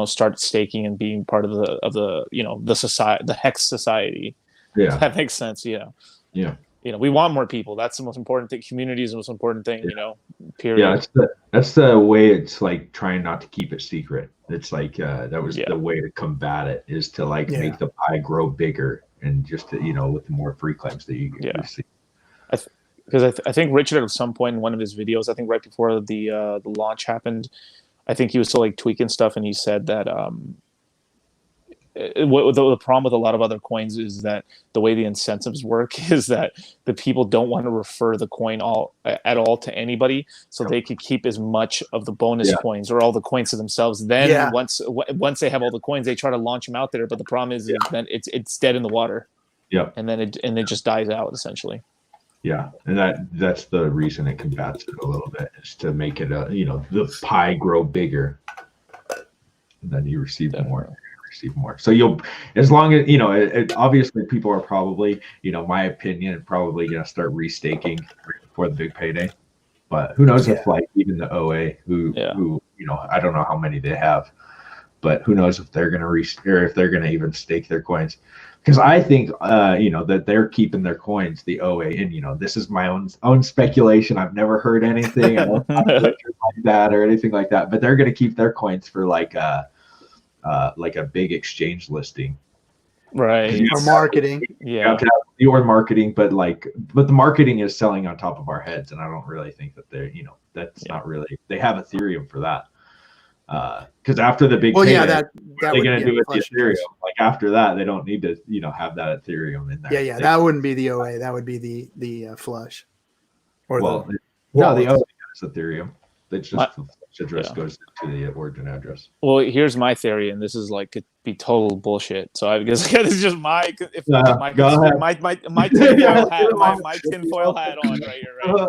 B: start staking and being part of the the society, the hex society.
C: Yeah,
B: that makes sense. Yeah. We want more people. That's the most important thing. Community is the most important thing. Period.
C: Yeah, that's the way. It's like trying not to keep it secret. It's like that was the way to combat it, is to like make the pie grow bigger, and just to, with the more free claims that you receive.
B: Because I think Richard at some point in one of his videos, I think right before the launch happened, I think he was still like tweaking stuff, and he said that the problem with a lot of other coins is that the way the incentives work is that the people don't want to refer the coin at all to anybody, so they could keep as much of the bonus coins or all the coins to themselves. Then once they have all the coins, they try to launch them out there, but the problem is then it's dead in the water. Yeah, and then it just dies out essentially.
C: Yeah, and that's the reason it combats it a little bit, is to make it the pie grow bigger, and then you receive more. So you'll, as long as obviously people are probably, my opinion, probably gonna start restaking before the big payday. But who knows if like even the OA who I don't know how many they have, but who knows if they're gonna or if they're gonna even stake their coins. Because I think that they're keeping their coins, the OA, and this is my own speculation. I've never heard anything like that or anything like that. But they're going to keep their coins for like a big exchange listing,
A: right? Or marketing,
C: or marketing. But the marketing is selling on top of our heads, and I don't really think that they're that's not really. They have Ethereum for that. Because after the big payday, they're going to do it the Ethereum. Like after that, they don't need to, have that Ethereum in there.
A: Yeah, that wouldn't be the OA. That would be the flush. Or
C: the OA is Ethereum. It's just the flush address goes to the origin address.
B: Well, here's my theory, and this is like could be total bullshit. So I guess this is just my tinfoil hat on right here, right?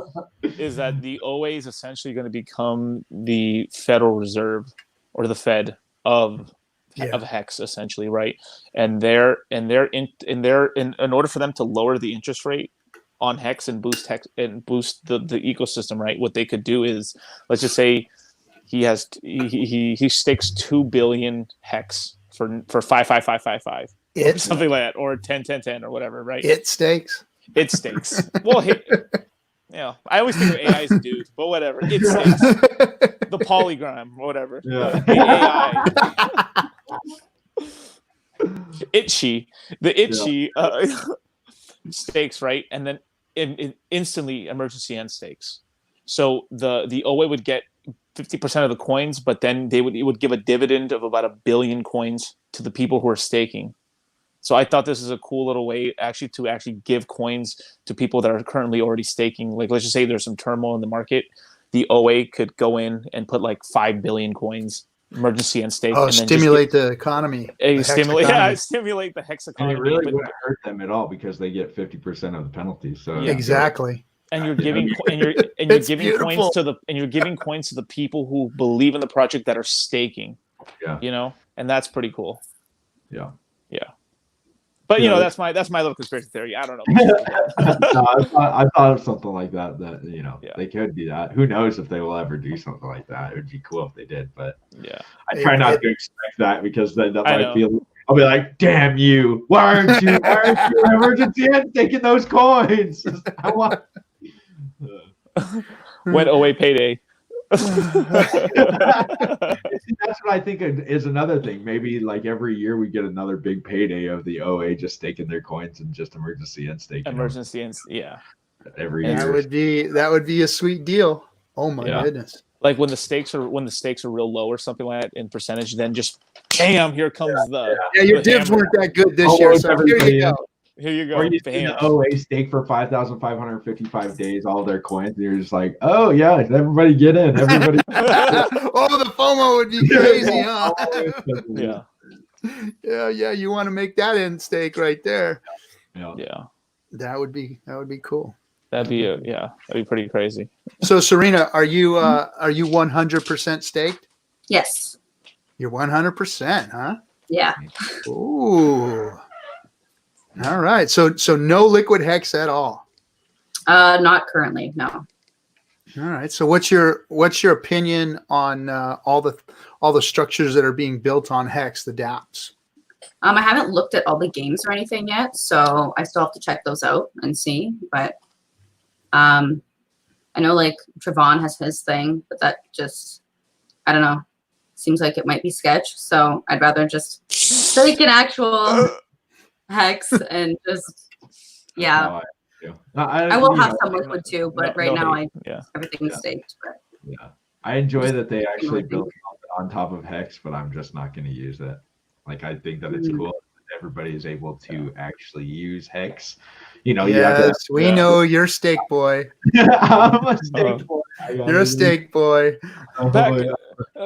B: Is that the OA is essentially going to become the Federal Reserve or the Fed of Hex, essentially, right? And in order for them to lower the interest rate on Hex and boost the ecosystem, right? What they could do is, let's just say he stakes 2 billion Hex for 55555 or something like that, or 10 or whatever, right?
A: It stakes.
B: Well, I always think of AI as a dude, but whatever. It stakes. The polygram, whatever. Yeah. The AI. Stakes, right? And then instantly emergency end stakes. So the OA would get 50% of the coins, but then it would give a dividend of about 1 billion coins to the people who are staking. So I thought this is a cool little way to give coins to people that are currently already staking. Like, let's just say there's some turmoil in the market. The OA could go in and put like 5 billion coins, emergency end stake.
A: And stimulate the economy.
B: Stimulate the Hex economy.
C: And it really wouldn't hurt them at all because they get 50% of the penalty. So
A: exactly.
B: And you're giving coins to the people who believe in the project that are staking.
C: Yeah.
B: And that's pretty cool.
C: Yeah.
B: Yeah. But that's my little conspiracy theory. I don't know.
C: I thought of something like that. They could do that. Who knows if they will ever do something like that? It would be cool if they did, but I try not to expect that, because then that might feel. I'll be like, "Damn you! Why aren't you emergency end taking those coins?" I want.
B: When OA payday.
C: That's what I think is another thing. Maybe like every year we get another big payday of the OA just staking their coins and just emergency end staking.
B: Every
C: year.
A: That would be a sweet deal. Oh my goodness.
B: Like when the stakes are real low or something like that in percentage, then just bam, here comes
A: your divs weren't that good this year. So here you go.
B: Here you go.
C: Or you see the OA stake for 5,555 days, all their coins. And you're just like, oh yeah, everybody get in. Everybody.
A: The FOMO would be crazy, huh? Yeah. You want to make that end stake right there.
B: Yeah.
A: That would be cool.
B: That'd be pretty crazy.
A: So Serena, are you 100% staked?
D: Yes.
A: You're 100%, huh?
D: Yeah.
A: Ooh. All right. So no liquid hex at all.
D: Not currently, no.
A: All right. So what's your opinion on all the structures that are being built on hex, the dApps?
D: I haven't looked at all the games or anything yet, so I still have to check those out and see. But I know like Travon has his thing, but that just, I don't know, seems like it might be sketch. So I'd rather just take an actual hex and just, yeah. I will have some liquid too, but right now everything's staked. But.
C: Yeah, I enjoy that they actually built on top of hex, but I'm just not going to use it. Like, I think that it's cool that everybody is able to actually use hex. You know,
A: we know you're steak boy.
C: I'm a steak boy.
A: You're a steak boy.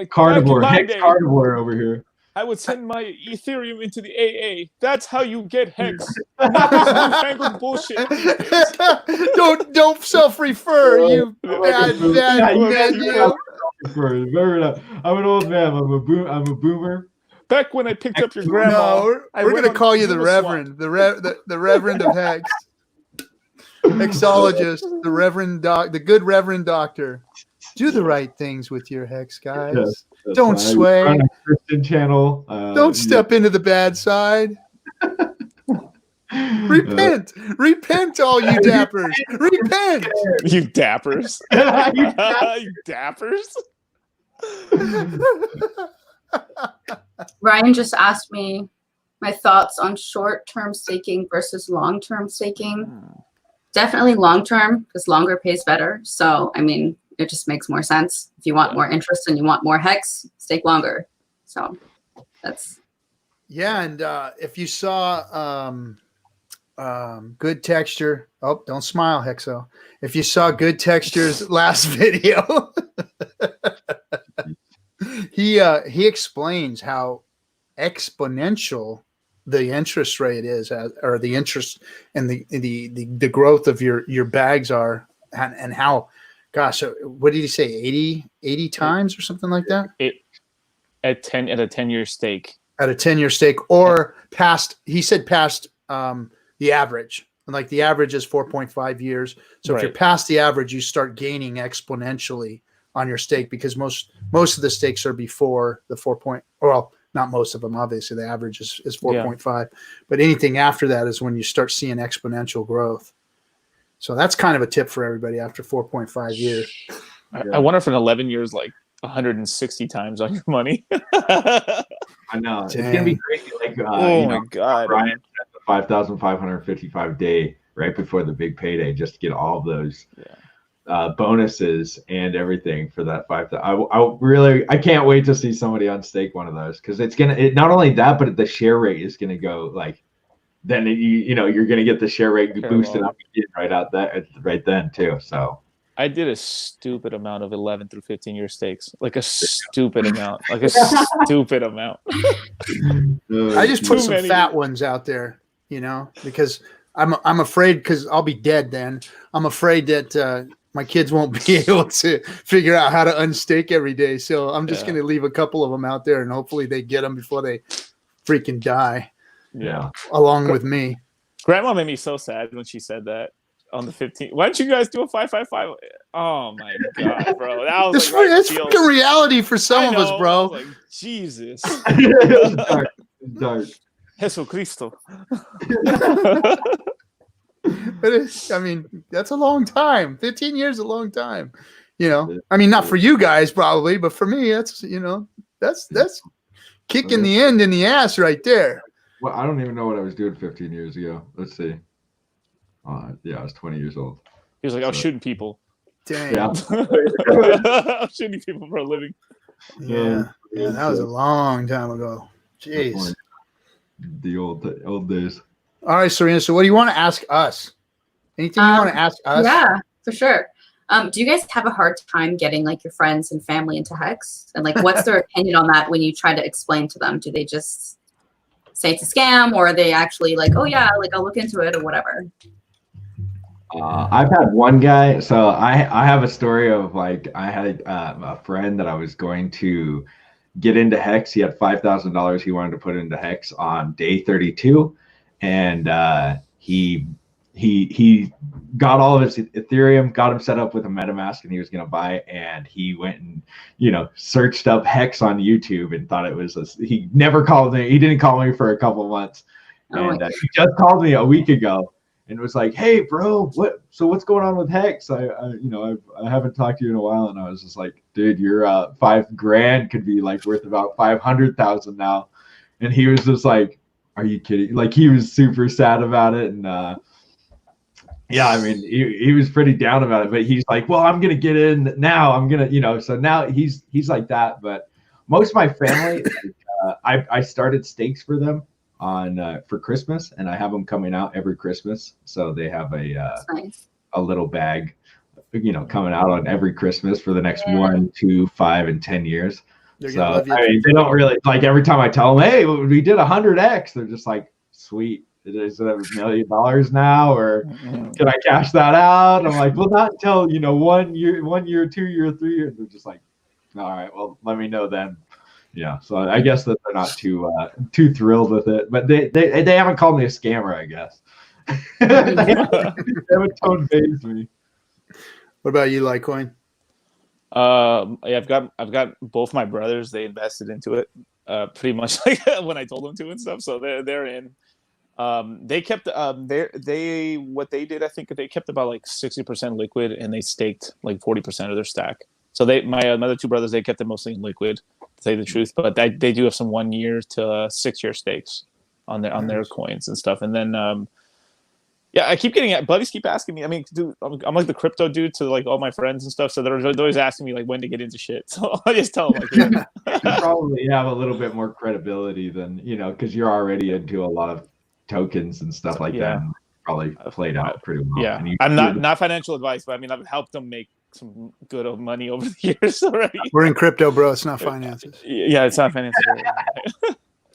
C: Carnivore, hex carnivore over here.
B: I would send my Ethereum into the AA. That's how you get hex. Not this newfangled bullshit.
A: Don't self-refer, you bad man.
C: I'm an old man. I'm a boomer.
B: Back when I picked up your grandma,
A: we're gonna call you the Reverend, the Reverend of Hex, Hexologist, the good Reverend Doctor. Do the right things with your hex, guys.
C: Yes,
A: don't sway.
C: On a Christian channel.
A: Don't step into the bad side. Repent, all you dappers. Repent,
B: you dappers. You dappers.
D: Ryan just asked me my thoughts on short-term staking versus long-term staking. Definitely long-term, because longer pays better. So, I mean, it just makes more sense. If you want more interest and you want more hex, stake longer. So that's.
A: Yeah, and if you saw Good Texture, oh, don't smile, Hexo. If you saw Good Texture's last video, he explains how exponential the interest rate is, or the interest and the growth of your bags are, and how, gosh, what did he say? 80 times or something like that?
B: At a 10-year stake.
A: At a 10-year stake, or past. He said past the average. And like the average is 4.5 years. So if you're past the average, you start gaining exponentially on your stake, because most of the stakes are before the 4 point. Well, not most of them, obviously. The average is 4.5, but anything after that is when you start seeing exponential growth. So that's kind of a tip for everybody after 4.5 years.
B: I wonder if in 11 years, like 160 times on your money.
C: I know. Dang. It's gonna be crazy. Like,
B: my God,
C: Ryan set the 5,555 day right before the big payday just to get all of those bonuses and everything for that 5,000. I can't wait to see somebody on stake one of those, because it's gonna. Not only that, but the share rate is gonna go like. Then you're gonna get the share rate boosted up right then too. So.
B: I did a stupid amount of 11 through 15-year stakes, like a stupid amount, I just
A: put some fat ones out there, because I'm afraid, because I'll be dead then. I'm afraid that my kids won't be able to figure out how to unstake every day. So I'm just going to leave a couple of them out there, and hopefully they get them before they freaking die.
B: Yeah,
A: along with me.
B: Grandma made me so sad when she said that. On the 15th, why don't you guys do a 555? Oh my God, bro! That was
A: that's freaking reality for some of us, bro.
B: Like, Jesus,
C: dark.
B: Jesucristo.
A: I mean, that's a long time. 15 years is a long time. I mean, not for you guys probably, but for me, that's that's kicking the end in the ass right there.
C: Well, I don't even know what I was doing 15 years ago. Let's see. I was 20 years old.
B: He was like, I was shooting people.
A: Dang.
B: Yeah. I'm shooting people for a living.
A: Yeah, that was a long time ago. Jeez.
C: The old days.
A: All right, Serena. So what do you want to ask us? Anything you want to ask us?
D: Yeah, for sure. Do you guys have a hard time getting like your friends and family into Hex? And like, what's their opinion on that when you try to explain to them? Do they just say it's a scam, or are they actually like, oh yeah, like I'll look into it or whatever?
C: I've had one guy. So I have a story of like, I had a friend that I was going to get into Hex. He had $5,000 he wanted to put into Hex on day 32, and he got all of his Ethereum, got him set up with a MetaMask, and he was going to buy. And he went and searched up Hex on YouTube and thought it was. He never called me. He didn't call me for a couple months, and he just called me a week ago and was like, "Hey, bro, what's going on with Hex? I haven't talked to you in a while." And I was just like, "Dude, your $5,000 could be like worth about 500,000 now." And he was just like, "Are you kidding?" Like, he was super sad about it, and yeah, I mean, he was pretty down about it, but he's like, "Well, I'm gonna get in now. I'm gonna, so now he's like that." But most of my family, I started stakes for them on for Christmas, and I have them coming out every Christmas. So they have a little bag, coming out on every Christmas for the next 1, 2, 5, and 10 years. So I mean, they don't really like, every time I tell them, "Hey, we did 100x," they're just like, "Sweet. Is it $1 million now, or can I cash that out?" I'm like, "Well, not until 1 year, 2 year, 3 years." They're just like, "All right, well, let me know then." Yeah, so I guess that they're not too thrilled with it, but they haven't called me a scammer, I guess. They haven't tone phased me.
A: What about you, Litecoin?
B: Yeah, I've got both my brothers. They invested into it pretty much like when I told them to and stuff. So they're in. They kept what they did, I think they kept about like 60% liquid, and they staked like 40% of their stack. So my other two brothers, they kept it mostly in liquid, to say the truth, but they do have some 1 year to 6 year stakes on their coins and stuff. And then yeah, I keep getting buddies keep asking me. I mean, dude, I'm like the crypto dude to like all my friends and stuff, so they're always asking me like when to get into shit. So I just tell them like, yeah.
C: You probably have a little bit more credibility than because you're already into a lot of tokens and stuff like that. And probably played out pretty well.
B: Yeah, I'm not financial advice, but I mean, I've helped them make some good money over the years already.
A: We're in crypto, bro. It's not finances.
B: Yeah, it's not finances.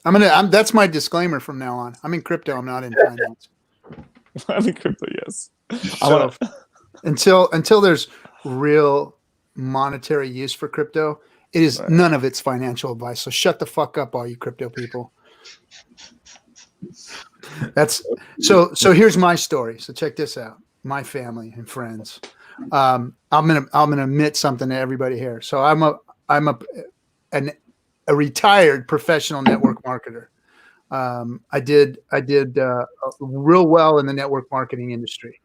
A: That's my disclaimer from now on. I'm in crypto. I'm not in finance.
B: I'm in crypto, yes.
A: So, until there's real monetary use for crypto, it is none of it's financial advice. So shut the fuck up, all you crypto people. That's so here's my story. So check this out. My family and friends. I'm gonna admit something to everybody here. So I'm a retired professional network marketer. I did real well in the network marketing industry,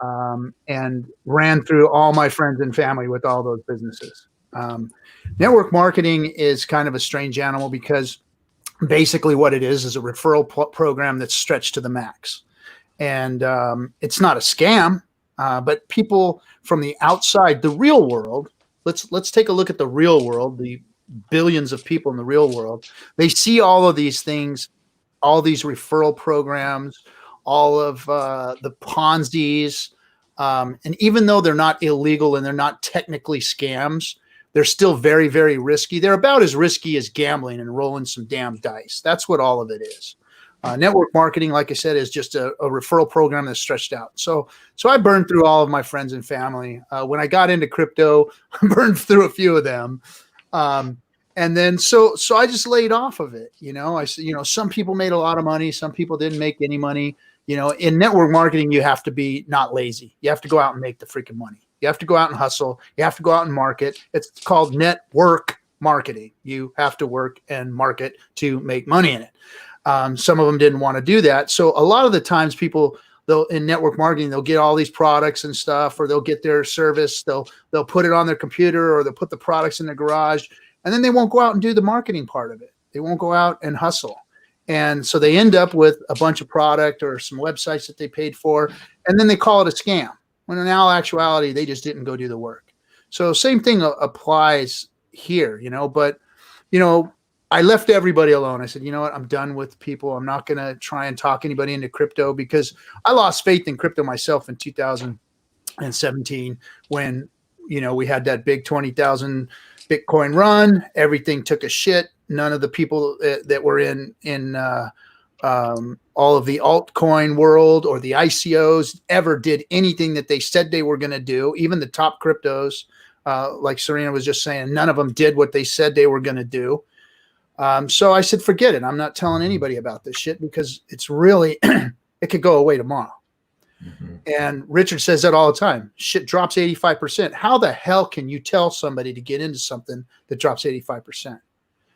A: and ran through all my friends and family with all those businesses. Network marketing is kind of a strange animal because basically what it is a referral program that's stretched to the max. And it's not a scam, but people from the outside, the real world, let's take a look at the real world, the billions of people in the real world. They see all of these things, all these referral programs, all of the Ponzi's, and even though they're not illegal and they're not technically scams, they're still very, very risky. They're about as risky as gambling and rolling some damn dice. That's what all of it is. Network marketing, like I said, is just a referral program that's stretched out. So I burned through all of my friends and family. When I got into crypto, I burned through a few of them. And then so I just laid off of it. Some people made a lot of money. Some people didn't make any money. In network marketing, you have to be not lazy. You have to go out and make the freaking money. You have to go out and hustle. You have to go out and market. It's called network marketing. You have to work and market to make money in it. Some of them didn't want to do that. So a lot of the times people, in network marketing, they'll get all these products and stuff, or they'll get their service. They'll put it on their computer, or they'll put the products in their garage, and then they won't go out and do the marketing part of it. They won't go out and hustle. And so they end up with a bunch of product or some websites that they paid for, and then they call it a scam. When in all actuality, they just didn't go do the work. So same thing applies here, but, I left everybody alone. I said, you know what? I'm done with people. I'm not going to try and talk anybody into crypto, because I lost faith in crypto myself in 2017 when, we had that big 20,000 Bitcoin run. Everything took a shit. None of the people that were in all of the altcoin world or the ICOs ever did anything that they said they were going to do. Even the top cryptos Like Serena was just saying, none of them did what they said they were going to do. So I said, forget it. I'm not telling anybody about this shit because it's really, it could go away tomorrow. Mm-hmm. And Richard says that all the time. Shit drops 85%. How the hell can you tell somebody to get into something that drops 85%?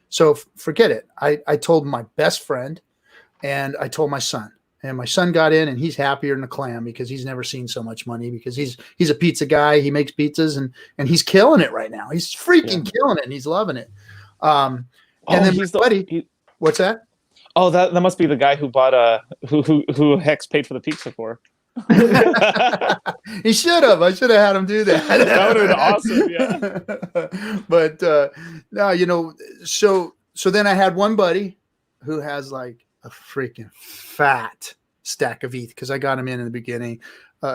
A: So forget it. I told my best friend and I told my son. And my son got in and he's happier than a clam because he's never seen so much money because he's a pizza guy. He makes pizzas and he's killing it right now. He's freaking killing it and he's loving it. And then
B: he's
A: what's that?
B: Oh, that must be the guy who bought who Hex paid for the pizza for.
A: He should have. I should have had him do that.
B: That would have been awesome. Yeah.
A: But no, you know, so then I had one buddy who has like a freaking fat stack of ETH because I got him in the beginning.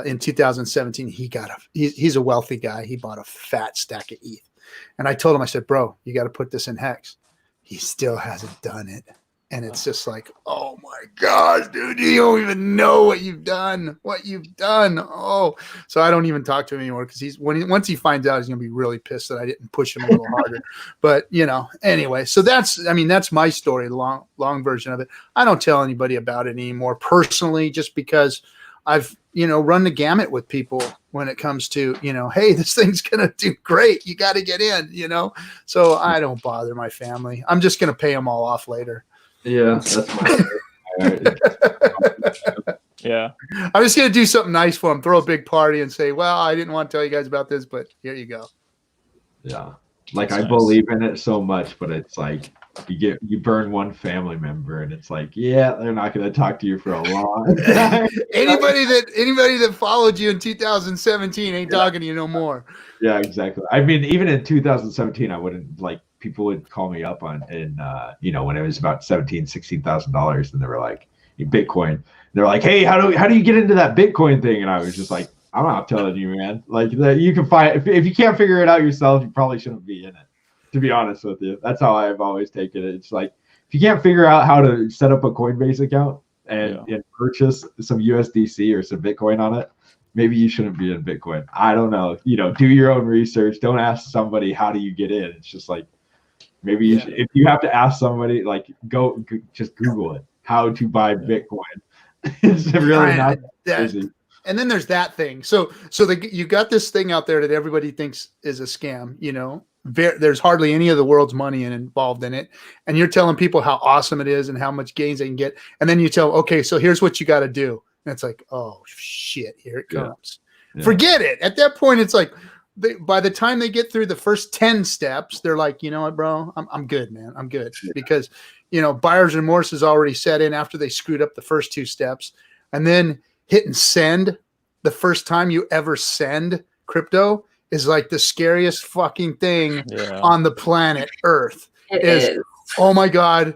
A: In 2017, he's a wealthy guy. He bought a fat stack of ETH, and I told him, I said, bro, you got to put this in Hex. He still hasn't done it. And it's just like, oh my gosh, dude, you don't even know what you've done. Oh, so I don't even talk to him anymore because once he finds out, he's gonna be really pissed that I didn't push him a little harder. But you know, anyway, so that's my story, the long version of it. I don't tell anybody about it anymore personally, just because I've run the gamut with people when it comes to hey, this thing's gonna do great. You got to get in, So I don't bother my family. I'm just gonna pay them all off later.
C: Yeah, that's my
B: Yeah.
A: I'm just going to do something nice for them, throw a big party and say, well, I didn't want to tell you guys about this, but here you go.
C: Yeah. Like
B: That's
C: I believe in it so much, but it's like you burn one family member and it's like, yeah, they're not going to talk to you for a long time.
A: Anybody that followed you in 2017 ain't talking to you no more.
C: Yeah, exactly. I mean, even in 2017, I wouldn't people would call me up when it was about $16,000 and they were like, Bitcoin. They're like, hey, how do you get into that Bitcoin thing? And I was just like, I'm not telling you, man. Like that you can find if you can't figure it out yourself, you probably shouldn't be in it. To be honest with you, that's how I've always taken it. It's like if you can't figure out how to set up a Coinbase account and purchase some USDC or some Bitcoin on it, maybe you shouldn't be in Bitcoin. I don't know. Do your own research. Don't ask somebody how do you get in. It's just like maybe you should, if you have to ask somebody, like just Google it. How to buy Bitcoin. It's really not easy.
A: And then there's that thing. So you got this thing out there that everybody thinks is a scam. There's hardly any of the world's money involved in it, and you're telling people how awesome it is and how much gains they can get, and then you tell them, okay, so here's what you got to do, and it's like, oh shit, here it comes. Yeah. Forget it. At that point, it's like by the time they get through the first 10 steps, they're like, you know what, bro, I'm good, man, I'm good, because buyer's remorse is already set in after they screwed up the first 2 steps, and then hitting send the first time you ever send crypto is like the scariest fucking thing on the planet Earth. It is. Oh my God,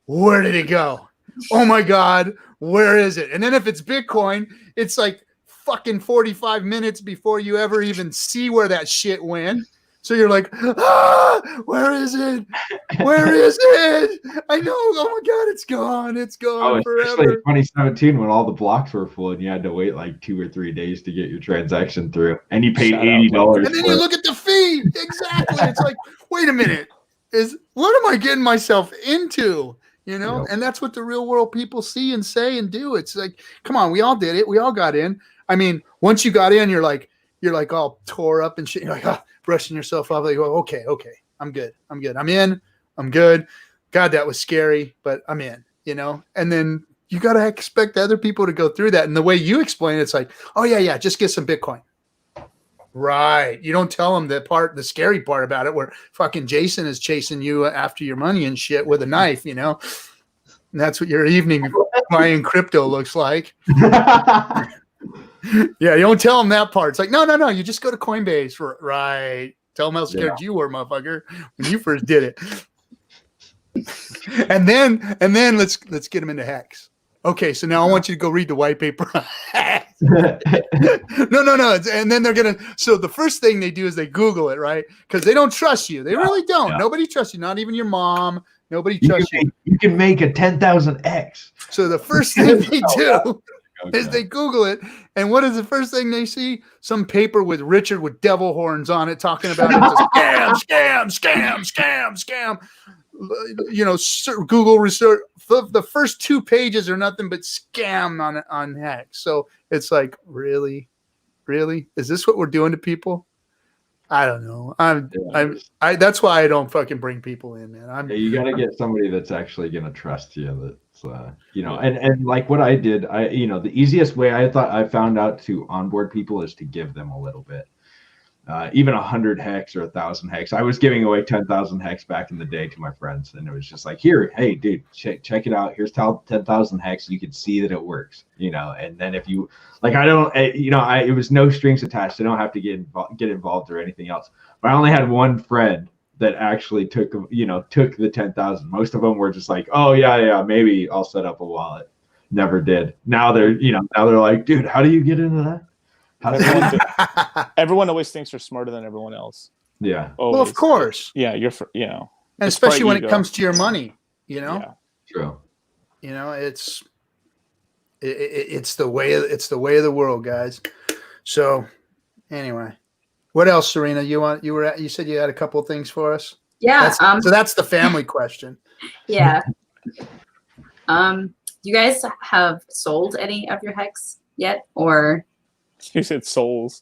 A: where did it go? Oh my God, where is it? And then if it's Bitcoin, it's like fucking 45 minutes before you ever even see where that shit went. So you're like, where is it? Where is it? I know. Oh my God, it's gone. It's gone forever.
C: Especially in 2017 when all the blocks were full and you had to wait like 2 or 3 days to get your transaction through, and you paid $80.
A: And then you look at the fee. Exactly. It's like, wait a minute. What am I getting myself into? Yep. And that's what the real world people see and say and do. It's like, come on, we all did it. We all got in. I mean, once you got in, you're like all tore up and shit. You're like, brushing yourself off. Like, oh, okay, I'm good. I'm in. I'm good. God, that was scary, but I'm in. And then you got to expect other people to go through that. And the way you explain it, it's like, oh yeah, just get some Bitcoin. Right. You don't tell them the scary part about it, where fucking Jason is chasing you after your money and shit with a knife. And that's what your evening buying crypto looks like. Yeah, you don't tell them that part. It's like, no, you just go to Coinbase. Right. Tell them how scared you were, motherfucker, when you first did it. And then let's get them into Hex. Okay, so now I want you to go read the white paper. No. And then they're going to, so the first thing they do is they Google it, right? Because they don't trust you. They really don't. Yeah. Nobody trusts you, not even your mom. Nobody trusts you.
C: You can make a 10,000 X.
A: So the first thing they do is they Google it, and what is the first thing they see? Some paper with Richard with devil horns on it talking about it's a scam. You know, Google research. The first 2 pages are nothing but scam on Hex. So it's like, really, is this what we're doing to people? I don't know. That's why I don't fucking bring people in, man.
C: You got to get somebody that's actually going to trust you. That's you know, and like what I did, the easiest way I found out to onboard people is to give them a little bit. Even 100 hex or 1,000 hex. I was giving away 10,000 hex back in the day to my friends, and it was just like, here, hey, dude, check it out. Here's 10,000 hex. You can see that it works, you know. And then if you like, it was no strings attached. I don't have to get involved or anything else. But I only had one friend that actually took the 10,000. Most of them were just like, oh yeah, maybe I'll set up a wallet. Never did. Now they're like, dude, how do you get into that?
B: Everyone always thinks they're smarter than everyone else.
C: Yeah.
B: Always.
A: Well, of course.
B: Yeah, and
A: especially when it comes to your money, you know.
C: Yeah. True.
A: You know, it's the way of the world, guys. So, anyway, what else, Serena? You said you had a couple of things for us.
D: Yeah.
A: So that's the family question.
D: Yeah. You guys have sold any of your hex yet, or?
B: You said souls.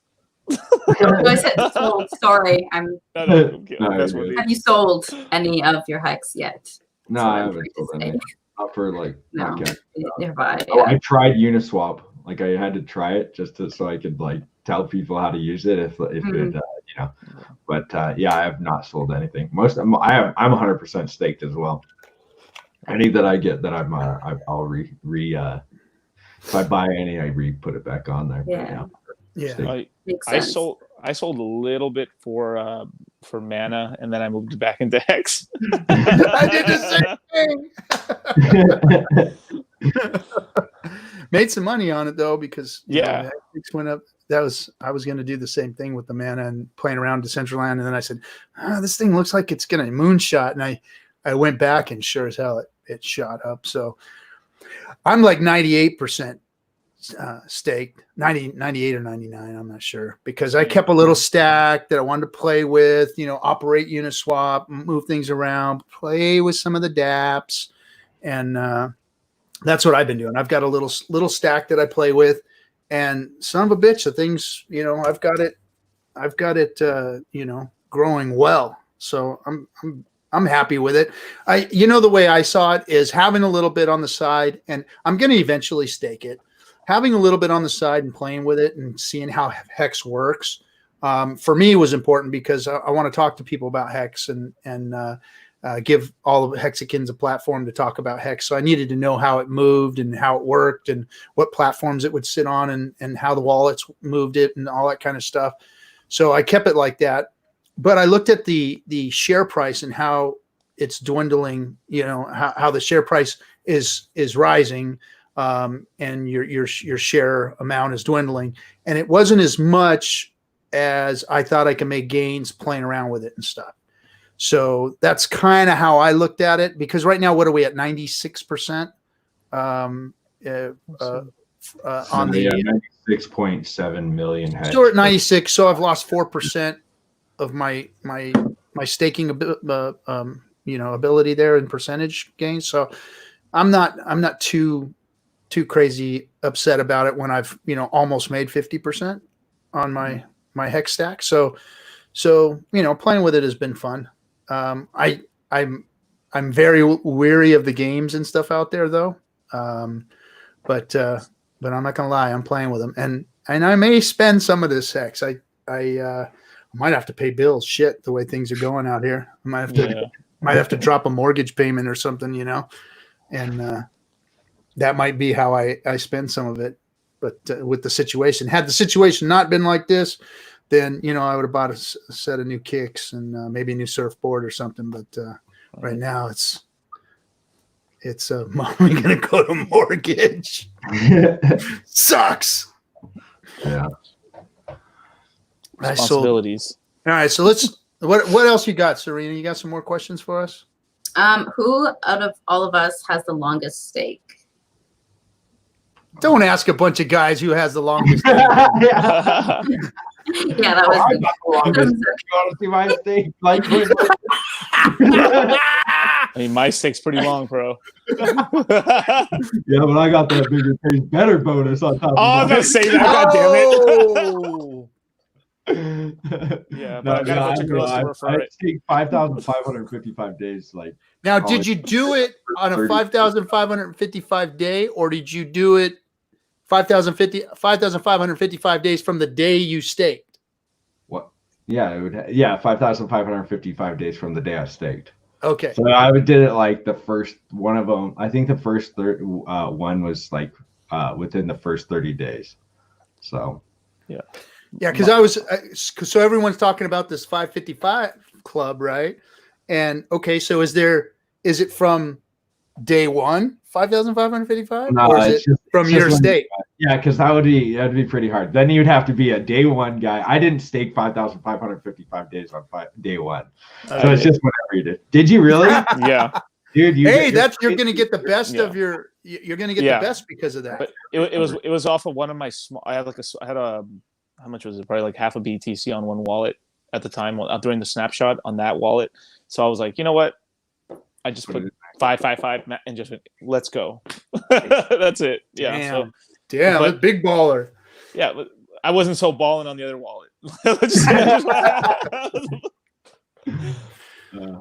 D: I said sold. Sorry,
B: okay.
D: Have you sold any of your hex yet?
C: No, I haven't sold any. Not for like.
D: No.
C: Okay.
D: Nearby.
C: I tried Uniswap. Like I had to try it so I could like tell people how to use it if it But I have not sold anything. I'm 100% staked as well. Any that I get that I'll if I buy any, I put it back on there.
A: Yeah.
B: I sold a little bit for mana, and then I moved back into Hex.
A: I did the same thing. Made some money on it though, because Hex went up. I was going to do the same thing with the mana and playing around Decentraland, and then I said, this thing looks like it's going to moonshot, and I went back, and sure as hell it shot up. So I'm like 98% staked, 98 or 99, I'm not sure, because I kept a little stack that I wanted to play with, operate Uniswap, move things around, play with some of the dApps, and that's what I've been doing. I've got a little stack that I play with, and son of a bitch, the things, I've got it growing well. So I'm happy with it. The way I saw it is having a little bit on the side, and I'm going to eventually stake it. Having a little bit on the side and playing with it and seeing how Hex works, for me was important, because I want to talk to people about Hex and give all of Hexicans a platform to talk about Hex. So I needed to know how it moved and how it worked and what platforms it would sit on and how the wallets moved it and all that kind of stuff. So I kept it like that. But I looked at the share price and how it's dwindling, how the share price is rising, and your share amount is dwindling. And it wasn't as much as I thought I could make gains playing around with it and stuff. So that's kind of how I looked at it, because right now, what are we at? 96%? On the
C: 96.7 million.
A: Still at 96. So I've lost 4% of my staking ability there in percentage gains. So I'm not too crazy upset about it when I've almost made 50% on my Hex stack. So playing with it has been fun. I'm very weary of the games and stuff out there though. But I'm not gonna lie, I'm playing with them, and I may spend some of this Hex. I might have to pay bills. Shit, the way things are going out here, I might have to drop a mortgage payment or something, and that might be how I spend some of it. But with the situation, had the situation not been like this, then I would have bought a set of new kicks and maybe a new surfboard or something. But right now, it's mommy gonna go to mortgage. Sucks.
C: Yeah.
B: Responsibilities.
A: All right, so what else you got, Serena? You got some more questions for us?
D: Who out of all of us has the longest stake?
A: Don't ask a bunch of guys who has the longest.
D: Yeah, that was.
C: I'm not the longest. You want to see my stake? Litecoin.
B: I mean, my stake's pretty long, bro.
C: Yeah, but I got that bigger pays better bonus on top.
B: Oh, I was gonna say that. God damn it. Yeah, but I got a bunch of girls to refer it.
C: Take 5,555 days. Like
A: Now, did you do it on a 5,555 day, or did you do it 5,555 days from the day you staked?
C: What? Yeah, it would. 5,555 days from the day I staked.
A: Okay.
C: So I did it like the first one of them. I think the first one was like within the first 30 days. So.
A: Yeah, because I was so everyone's talking about this 555 club, right? And okay, so is it from day one, 5,555,
C: no,
A: or is it from your stake?
C: Yeah, because that'd be pretty hard. Then you'd have to be a day one guy. I didn't stake 5,555 days on day one, so it's just whatever you did. Did you really?
B: Yeah,
C: dude.
A: You're going to get the best of your. You're going to get the best because of that.
B: But it was off of one of my small. I had a how much was it? Probably like half a BTC on one wallet at the time during the snapshot on that wallet. So I was like, you know what? I just put 555 and just went, let's go. That's it. Yeah.
A: Damn,
B: but,
A: big baller.
B: Yeah, but I wasn't so balling on the other wallet.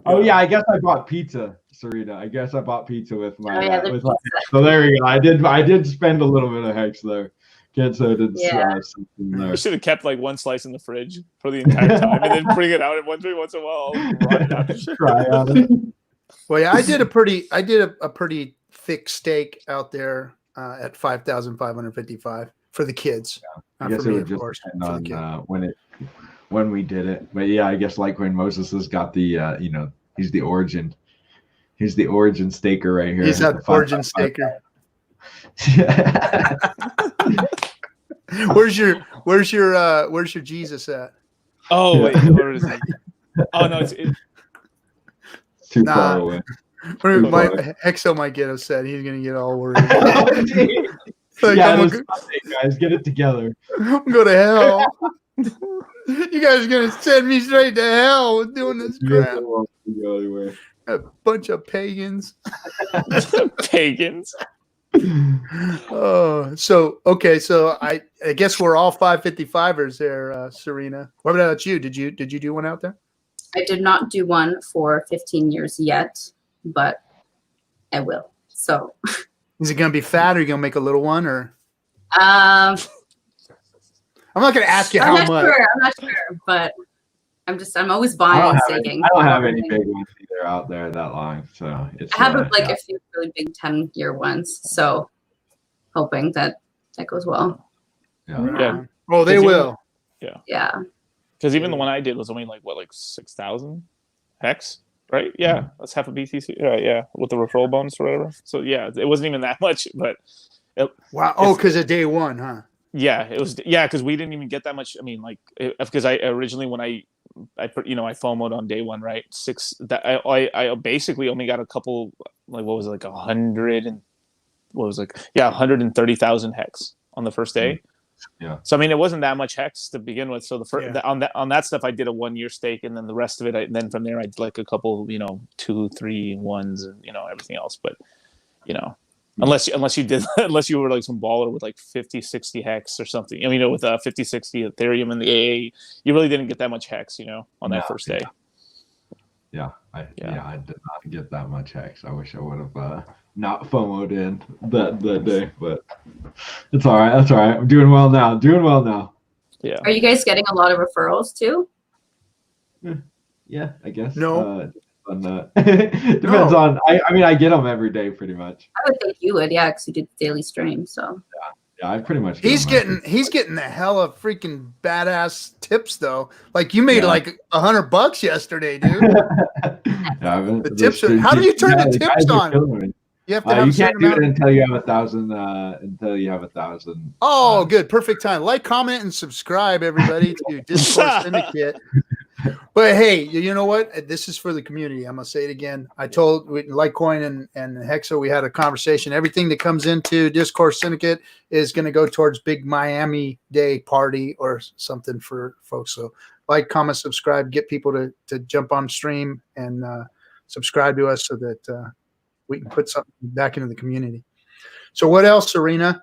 C: Oh yeah, I guess I bought pizza, Serena. I guess I bought pizza with my. So there we go. I did spend a little bit of hex there. So I did something there.
B: You should have kept like one slice in the fridge for the entire time, and then bring it out every once in a while.
C: Try on it.
A: Well, yeah, I did a pretty thick stake out there at 5,555 for the kids.
C: Yeah, I guess it would just depend on when we did it. But yeah, I guess Litecoin Moses has got the he's the origin staker right here.
A: He's that origin staker. Where's your Jesus at?
B: Oh wait, where is it? Oh no, it's
C: too far away.
A: Hexo might get upset. He's gonna get all worried.
C: Guys, get it together.
A: I'm going to hell. You guys are gonna send me straight to hell with doing this crap. A bunch of pagans.
B: Pagans.
A: Oh, so okay, so I guess we're all 555ers there, Serena. What about you? Did you do one out there?
D: I did not do one for 15 years yet, but I will. So
A: is it gonna be fat, or are you gonna make a little one, or I'm not gonna ask you how much.
D: I'm not sure, but I'm always buying and staking.
C: I don't have any big ones either out there that long, so it's.
D: I have a few really big 10-year ones, so hoping that goes well.
B: Yeah.
A: Oh, they will.
B: Yeah.
D: Yeah.
B: Because even the one I did was only like 6,000 hex, right? Yeah, that's half a BTC. Yeah, with the referral bonus or whatever. So yeah, it wasn't even that much, but.
A: Wow. Oh, because of day one, huh?
B: Yeah, it was. Yeah, because we didn't even get that much. I mean, like, because I originally when I FOMO'd on day one, right? I basically only got a couple, like, what was it, like 130,000 hex on the first day.
C: Yeah.
B: So I mean, it wasn't that much hex to begin with. So the first on that stuff, I did a 1 year stake, and then the rest of it, then from there, I did like a couple, 2, 3 ones, and everything else. But unless you were like some baller with like 50, 60 hex or something. I mean, with 50, 60 Ethereum and the AA, you really didn't get that much hex, on that first day.
C: Yeah, I did not get that much hex. I wish I would have not FOMO'd in that day, but it's all right. That's all right. I'm doing well now.
B: Yeah.
D: Are you guys getting a lot of referrals too?
C: Yeah, I guess.
A: No.
C: Depends on. I mean, I get them every day pretty much.
D: I would think you would, because you did daily stream. So
C: yeah, I pretty much.
A: He's getting the hella freaking badass tips though. Like you made like $100 yesterday, dude. The tips. How do you turn the tips on? You have to have
C: you can't do it until you have 1,000.
A: Oh, good, perfect time. Like, comment, and subscribe, everybody, to Discord Syndicate. But hey, you know what? This is for the community. I'm gonna say it again. I told Litecoin and Hexo, we had a conversation. Everything that comes into Discourse Syndicate is going to go towards big Miami Day party or something for folks. So like, comment, subscribe, get people to jump on stream and subscribe to us so that we can put something back into the community. So what else, Serena?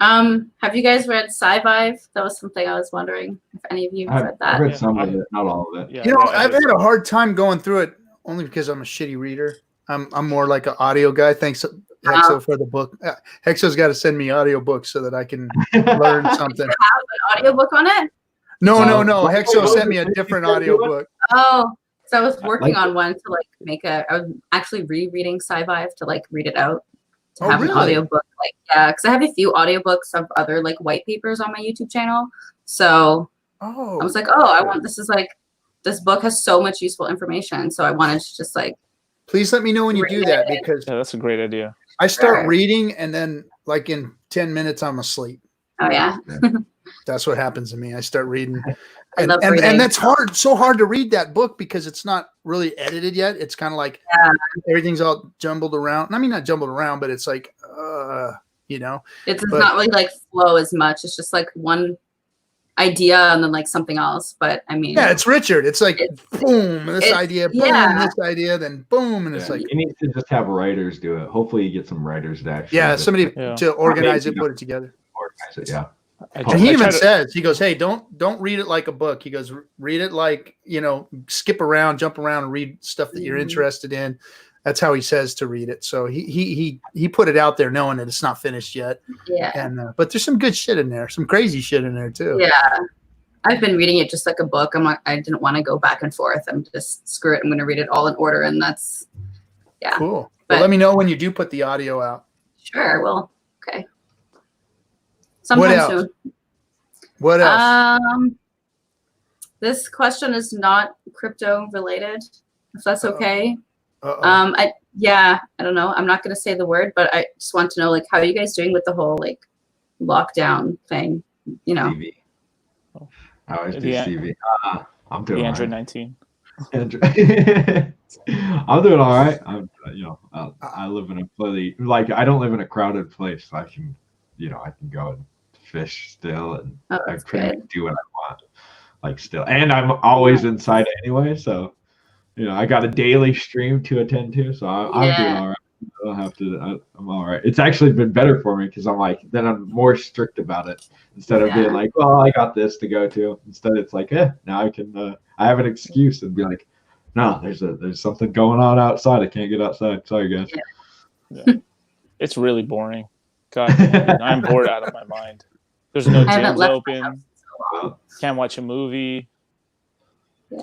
D: Have you guys read Sci-Vive? That was something I was wondering if any of you read that.
C: I've read some of it, not all of it.
B: Yeah,
A: You know, I've had a hard time going through it only because I'm a shitty reader. I'm more like an audio guy. Thanks, Hexo, for the book. Hexo's got to send me audio books so that I can learn something.
D: You have an audiobook on it?
A: No. Hexo sent me a different audio book.
D: Oh, so I was working on one to like I was actually rereading Sci-Vive to like read it out. To have an audiobook, because I have a few audiobooks of other like white papers on my YouTube channel. So I was like, this book has so much useful information. So I wanted to just like.
A: Please let me know when you do that, because
B: that's a great idea.
A: I start reading and then like in 10 minutes I'm asleep.
D: Oh yeah.
A: That's what happens to me. I start reading.
D: I love reading.
A: And that's so hard to read that book because it's not really edited yet. It's kind of like everything's all jumbled around. I mean, not jumbled around, but it's like, you know.
D: It's not really like flow as much. It's just like one idea and then like something else. But I mean.
A: Yeah, it's Richard. It's like, boom, this idea, boom, this idea, then boom. And it's like.
C: You need to just have writers do it. Hopefully you get some writers to actually.
A: Yeah, somebody to organize it, put it together.
C: Organize it, yeah.
A: And he even says, he goes, hey, don't read it like a book. He goes, read it like, you know, skip around, jump around, and read stuff that you're interested in. That's how he says to read it. So he put it out there knowing that it's not finished yet.
D: Yeah.
A: And but there's some good shit in there, some crazy shit in there too.
D: Yeah. I've been reading it just like a book. I didn't want to go back and forth. I'm just screw it. I'm going to read it all in order, and that's
A: cool. But let me know when you do put the audio out.
D: Sure. Well, okay. Sometime soon.
A: What else?
D: This question is not crypto related, if that's okay. I don't know. I'm not going to say the word, but I just want to know, like, how are you guys doing with the whole like lockdown thing? You know.
C: CV. I always do CV. I'm doing
B: the Android 19.
C: I'm doing all right. I live in a I don't live in a crowded place. So I can go and fish still, and I can do what I want, like still. And I'm always inside anyway, so I got a daily stream to attend to, so I'm doing all right. I don't have to. I'm all right. It's actually been better for me because I'm more strict about it instead of being like, well, I got this to go to. Instead, it's like, now I can. I have an excuse and be like, no, there's something going on outside. I can't get outside. Sorry, guys.
B: Yeah. It's really boring. God, I'm bored out of my mind. There's no gyms open. Can't watch a movie.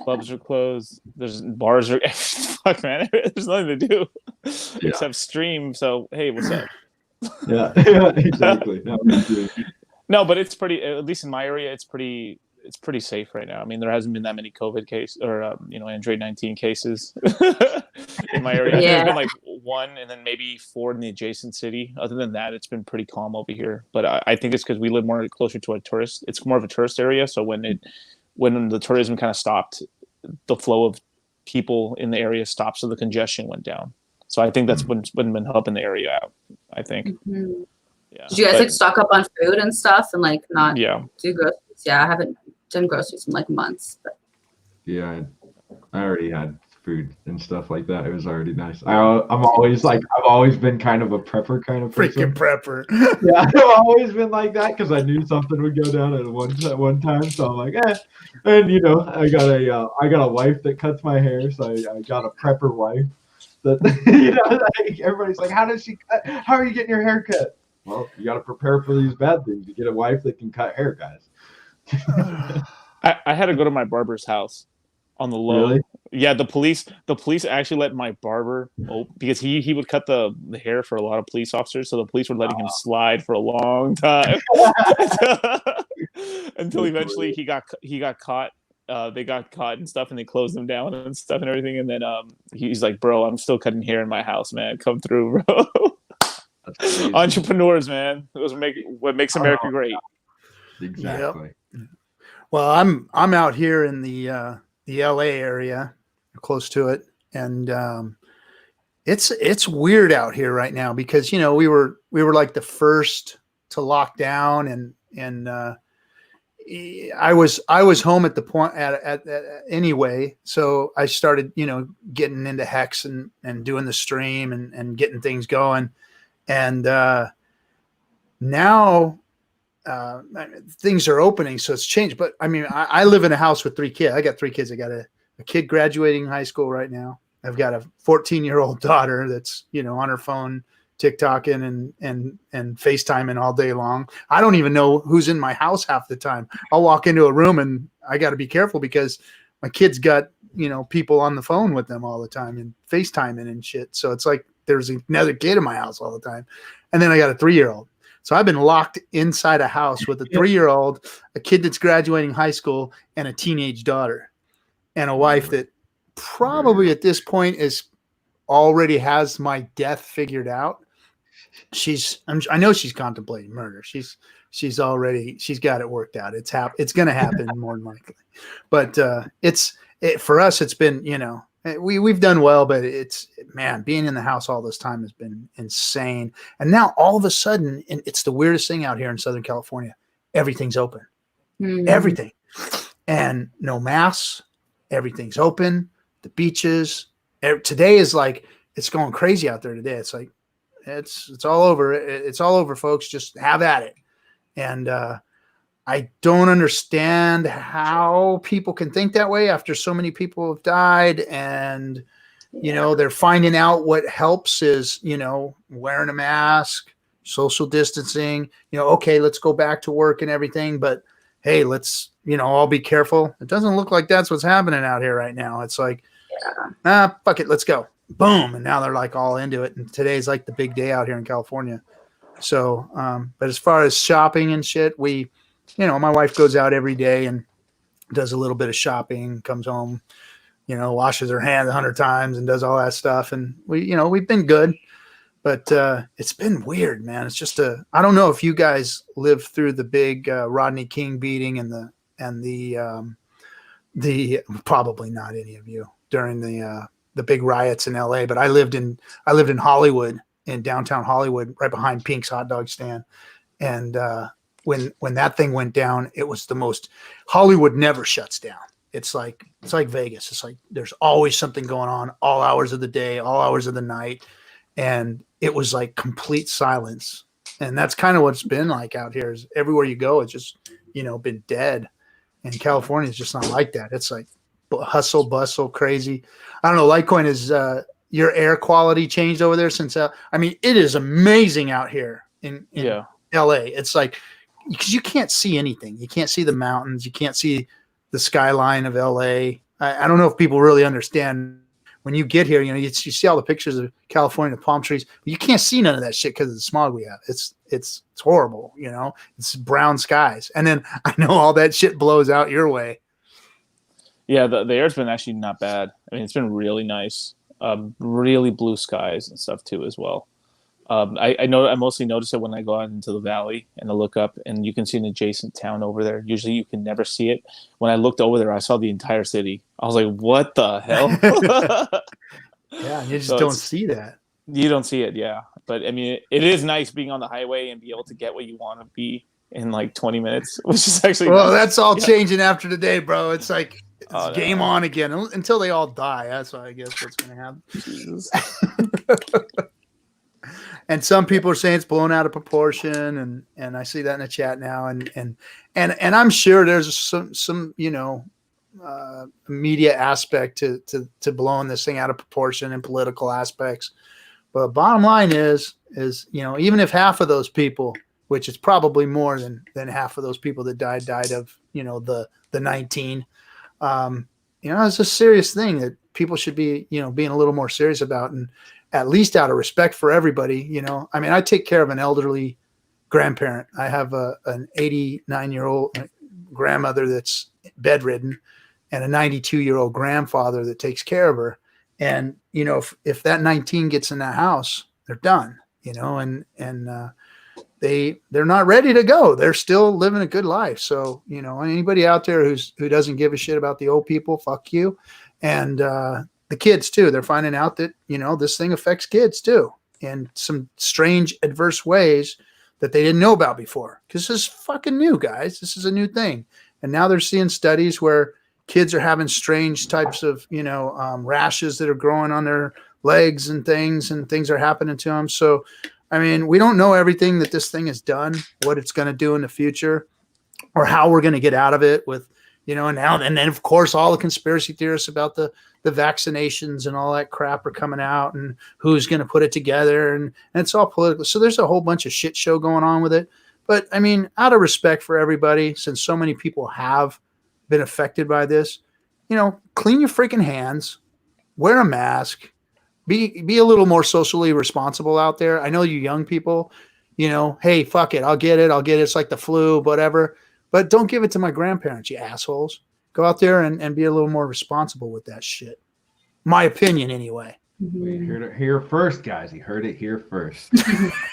B: Clubs are closed. There's bars are fuck, man. There's nothing to do except stream. So hey, what's up?
C: Yeah, exactly.
B: No, but it's pretty. At least in my area, it's pretty safe right now. I mean, there hasn't been that many COVID cases or Android 19 cases in my area. There's been like one, and then maybe 4 in the adjacent city. Other than that, it's been pretty calm over here. But I think it's because we live more closer to a tourist. It's more of a tourist area. So when the tourism kind of stopped, the flow of people in the area stopped, so the congestion went down. So I think that's what's been helping the area out, I think.
D: Mm-hmm. Yeah. Did you guys like stock up on food and stuff and like not do groceries? Yeah, I haven't done groceries in like months. But.
C: Yeah, I already had food and stuff like that. It was already nice. I've always been kind of a prepper kind of person.
A: Freaking prepper.
C: Yeah, I've always been like that because I knew something would go down at one time. So I'm like, And I got a wife that cuts my hair, so I got a prepper wife. That everybody's like, how does she cut? How are you getting your hair cut? Well, you got to prepare for these bad things. You get a wife that can cut hair, guys.
B: I had to go to my barber's house on the low.
C: Really?
B: Yeah, the police actually let my barber because he would cut the hair for a lot of police officers, so the police were letting him slide for a long time until eventually he got caught. They got caught and stuff, and they closed them down and stuff and everything. And then he's like, "Bro, I'm still cutting hair in my house, man. Come through, bro." Entrepreneurs, man. What makes America great.
C: Exactly.
A: Yep. Well, I'm out here in the LA area, close to it, and it's weird out here right now because we were like the first to lock down, and I was home at the point at anyway, so I started getting into Hex and doing the stream and getting things going, and now things are opening, so it's changed. But I mean, I live in a house with 3 kids. I got 3 kids. I got a kid graduating high school right now. I've got a 14-year-old daughter that's on her phone TikToking and FaceTiming all day long. I don't even know who's in my house half the time. I'll walk into a room and I got to be careful because my kids got people on the phone with them all the time and FaceTiming and shit. So it's like there's another kid in my house all the time, and then I got a 3-year-old. So I've been locked inside a house with a 3-year-old, a kid that's graduating high school, and a teenage daughter, and a wife that probably at this point already has my death figured out. I know she's contemplating murder. She's got it worked out. It's going to happen more than likely. But for us, it's been, we've done well, but being in the house all this time has been insane. And now all of a sudden, and it's the weirdest thing out here in Southern California, everything's open. Everything. And no masks, everything's open. The beaches. Today is like, it's going crazy out there today. It's like, it's all over. It's all over, folks. Just have at it. And I don't understand how people can think that way after so many people have died. And, they're finding out what helps is, wearing a mask, social distancing, okay, let's go back to work and everything. But hey, let's, all be careful. It doesn't look like that's what's happening out here right now. It's like, fuck it, let's go. Boom. And now they're like all into it. And today's like the big day out here in California. So, but as far as shopping and shit, my wife goes out every day and does a little bit of shopping, comes home, washes her hands 100 times and does all that stuff. And we've been good, but it's been weird, man. It's just I don't know if you guys lived through the big Rodney King beating and the probably not any of you during the big riots in LA, but I lived in Hollywood, in downtown Hollywood, right behind Pink's hot dog stand. And when that thing went down, it was the most. Hollywood never shuts down. It's like Vegas. It's like there's always something going on, all hours of the day, all hours of the night, and it was like complete silence. And that's kind of what it's been like out here. Is everywhere you go, it's just been dead. And California is just not like that. It's like hustle, bustle, crazy. I don't know. Litecoin is your air quality changed over there since? I mean, it is amazing out here in LA. It's like because you can't see anything. You can't see the mountains. You can't see the skyline of LA. I don't know if people really understand when you get here. You see all the pictures of California, the palm trees, but you can't see none of that shit because of the smog we have. It's horrible. It's brown skies, and then I know all that shit blows out your way.
B: Yeah, the air's been actually not bad. I mean, it's been really nice. Really blue skies and stuff too as well. I know I mostly notice it when I go out into the valley and I look up and you can see an adjacent town over there. Usually you can never see it. When I looked over there, I saw the entire city. I was like, what the hell?
A: Yeah, you just don't see that.
B: You don't see it, yeah. But I mean, it is nice being on the highway and be able to get what you want to be in like 20 minutes, which is actually
A: nice. That's all changing after today, bro. It's like it's game on again until they all die. That's what I guess what's going to happen. Jesus. And some people are saying it's blown out of proportion, and I see that in the chat now, and I'm sure there's some media aspect to blowing this thing out of proportion and political aspects. But bottom line is even if half of those people, which is probably more than half of those people that died of the 19, it's a serious thing that people should be being a little more serious about, and at least out of respect for everybody. I mean, I take care of an elderly grandparent. I have an 89-year-old grandmother that's bedridden and a 92-year-old grandfather that takes care of her. And, if that 19 gets in that house, they're done, and they're not ready to go. They're still living a good life. So, you know, anybody out there who doesn't give a shit about the old people, fuck you. And the kids too. They're finding out that, you know, this thing affects kids too in some strange adverse ways that they didn't know about before. Because this is fucking new, guys. This is a new thing. And now they're seeing studies where kids are having strange types of, you know, rashes that are growing on their legs and things are happening to them. So, I mean, we don't know everything that this thing has done, what it's going to do in the future, or how we're going to get out of it with, you know, and then of course, all the conspiracy theorists about the vaccinations and all that crap are coming out and who's going to put it together. And it's all political. So there's a whole bunch of shit show going on with it. But I mean, out of respect for everybody, since so many people have been affected by this, you know, clean your freaking hands, wear a mask, be a little more socially responsible out there. I know you young people, you know, hey, fuck it. I'll get it. It's like the flu, whatever. But don't give it to my grandparents, you assholes. Go out there and be a little more responsible with that shit. My opinion, anyway.
C: We heard it here first, guys. You heard it here first.
A: No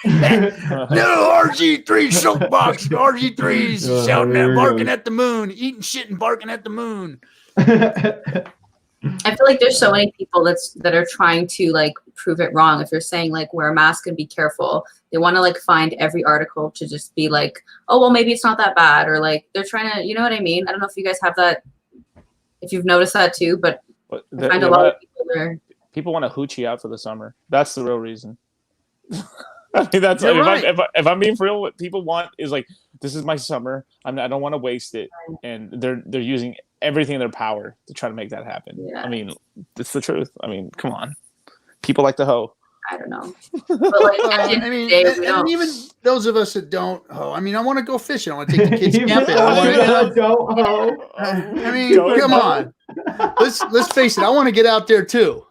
A: RG3 soapbox. RG3's shouting at, barking at the moon, eating shit and barking at the moon.
D: I feel like there's so many people that are trying to like prove it wrong. If you're saying like wear a mask and be careful, they want to like find every article to just be like, oh well, maybe it's not that bad, or like they're trying to, you know what I mean? I don't know if you guys have that, if you've noticed that too, but I find a lot of people there.
B: People want to hoochie out for the summer. That's the real reason. I mean, that's
A: right.
B: if I'm being for real, what people want is like, this is my summer. I don't want to waste it, and they're using everything in their power to try to make that happen.
D: Yeah.
B: I mean, it's the truth. I mean, come on, people like to hoe.
D: I don't know. But like,
A: I mean, and even those of us that don't hoe. I mean, I want to go fishing. I want to take the kids camping. I mean, come on. Let's face it. I want to get out there too.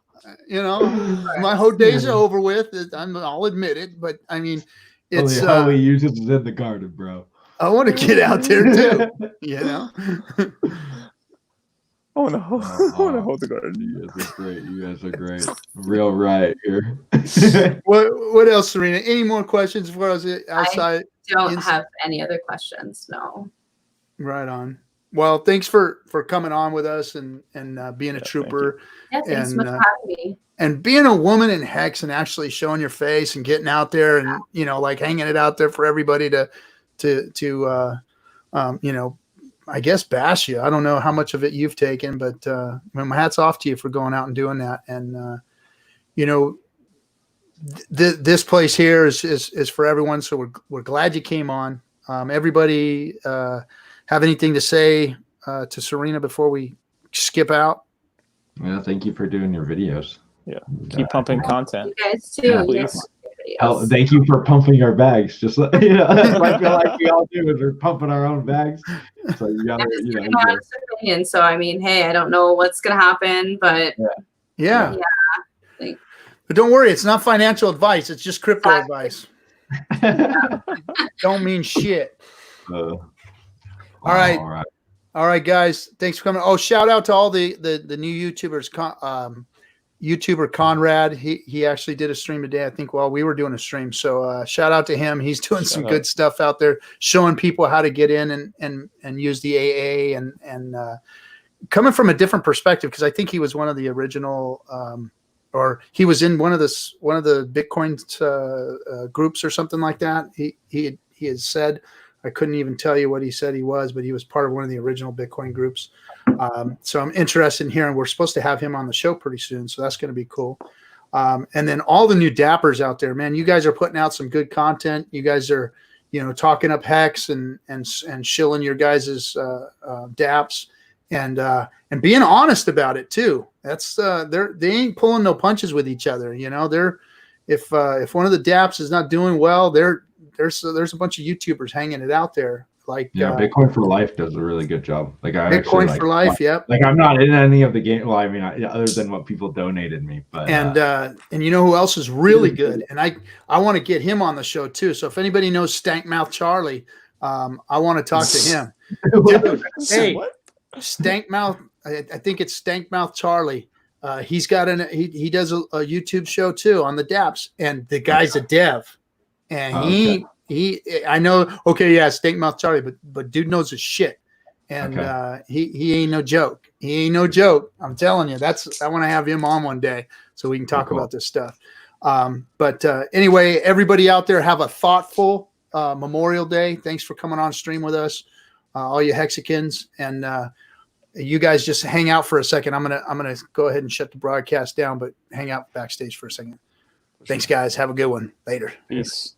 A: You know, my whole days are over with. I'll admit it, but I mean, it's
C: how he uses it in the garden, bro.
A: I want to get out there too. You know.
B: Oh no! I want to hold the garden.
C: You guys are great. You guys are great. Real right here.
A: What else, Serena? Any more questions for us outside?
D: I don't have any other questions. No.
A: Right on. Well, thanks for coming on with us and being a trooper.
D: Yeah, thanks so much for having me.
A: And being a woman in Hex and actually showing your face and getting out there and, you know, like hanging it out there for everybody to you know, I guess bash you. I don't know how much of it you've taken, but my hat's off to you for going out and doing that. And, you know, this place here is for everyone. So we're glad you came on. Everybody have anything to say to Serena before we skip out?
C: Yeah, thank you for doing your videos.
B: Yeah, keep pumping content.
D: You guys too.
C: Yeah, thank you for pumping our bags. Just I feel like we all do is we're pumping our own bags. So you gotta, you know.
D: Honest opinion. So I mean, hey, I don't know what's gonna happen, but
A: yeah. But don't worry, it's not financial advice. It's just crypto advice. Don't mean shit. All right, guys. Thanks for coming. Oh, shout out to all the new YouTubers. YouTuber Conrad, he actually did a stream today, I think, while we were doing a stream. So shout out to him. He's doing some good stuff out there, showing people how to get in and use the AA and coming from a different perspective, because I think he was one of the original or he was in one of the Bitcoin groups or something like that. He has said, I couldn't even tell you what he said he was, but he was part of one of the original Bitcoin groups. So I'm interested in hearing. We're supposed to have him on the show pretty soon, so that's going to be cool. And then all the new dappers out there, man, you guys are putting out some good content. You guys are, you know, talking up Hex and shilling your guys' daps and being honest about it too. That's they ain't pulling no punches with each other. You know, if one of the daps is not doing well, there's a bunch of YouTubers hanging it out there. Like
C: Bitcoin for Life does a really good job. Like
A: Bitcoin for Life, yep.
C: Like I'm not in any of the game. Well, I mean, other than what people donated me, but
A: and you know who else is really good, and I want to get him on the show too. So if anybody knows Stank Mouth Charlie, I want to talk to him. Dude, hey, Stank Mouth, I think it's Stank Mouth Charlie. He's got he does a YouTube show too on the DApps, and the guy's a dev, and I know. Okay, yeah, Steak Mouth Charlie, but dude knows his shit, and he ain't no joke. He ain't no joke. I'm telling you. I want to have him on one day so we can talk about this stuff. But anyway, everybody out there, have a thoughtful Memorial Day. Thanks for coming on stream with us, all you Hexicans, and you guys just hang out for a second. I'm gonna go ahead and shut the broadcast down, but hang out backstage for a second. Thanks, guys. Have a good one. Later.
B: Peace.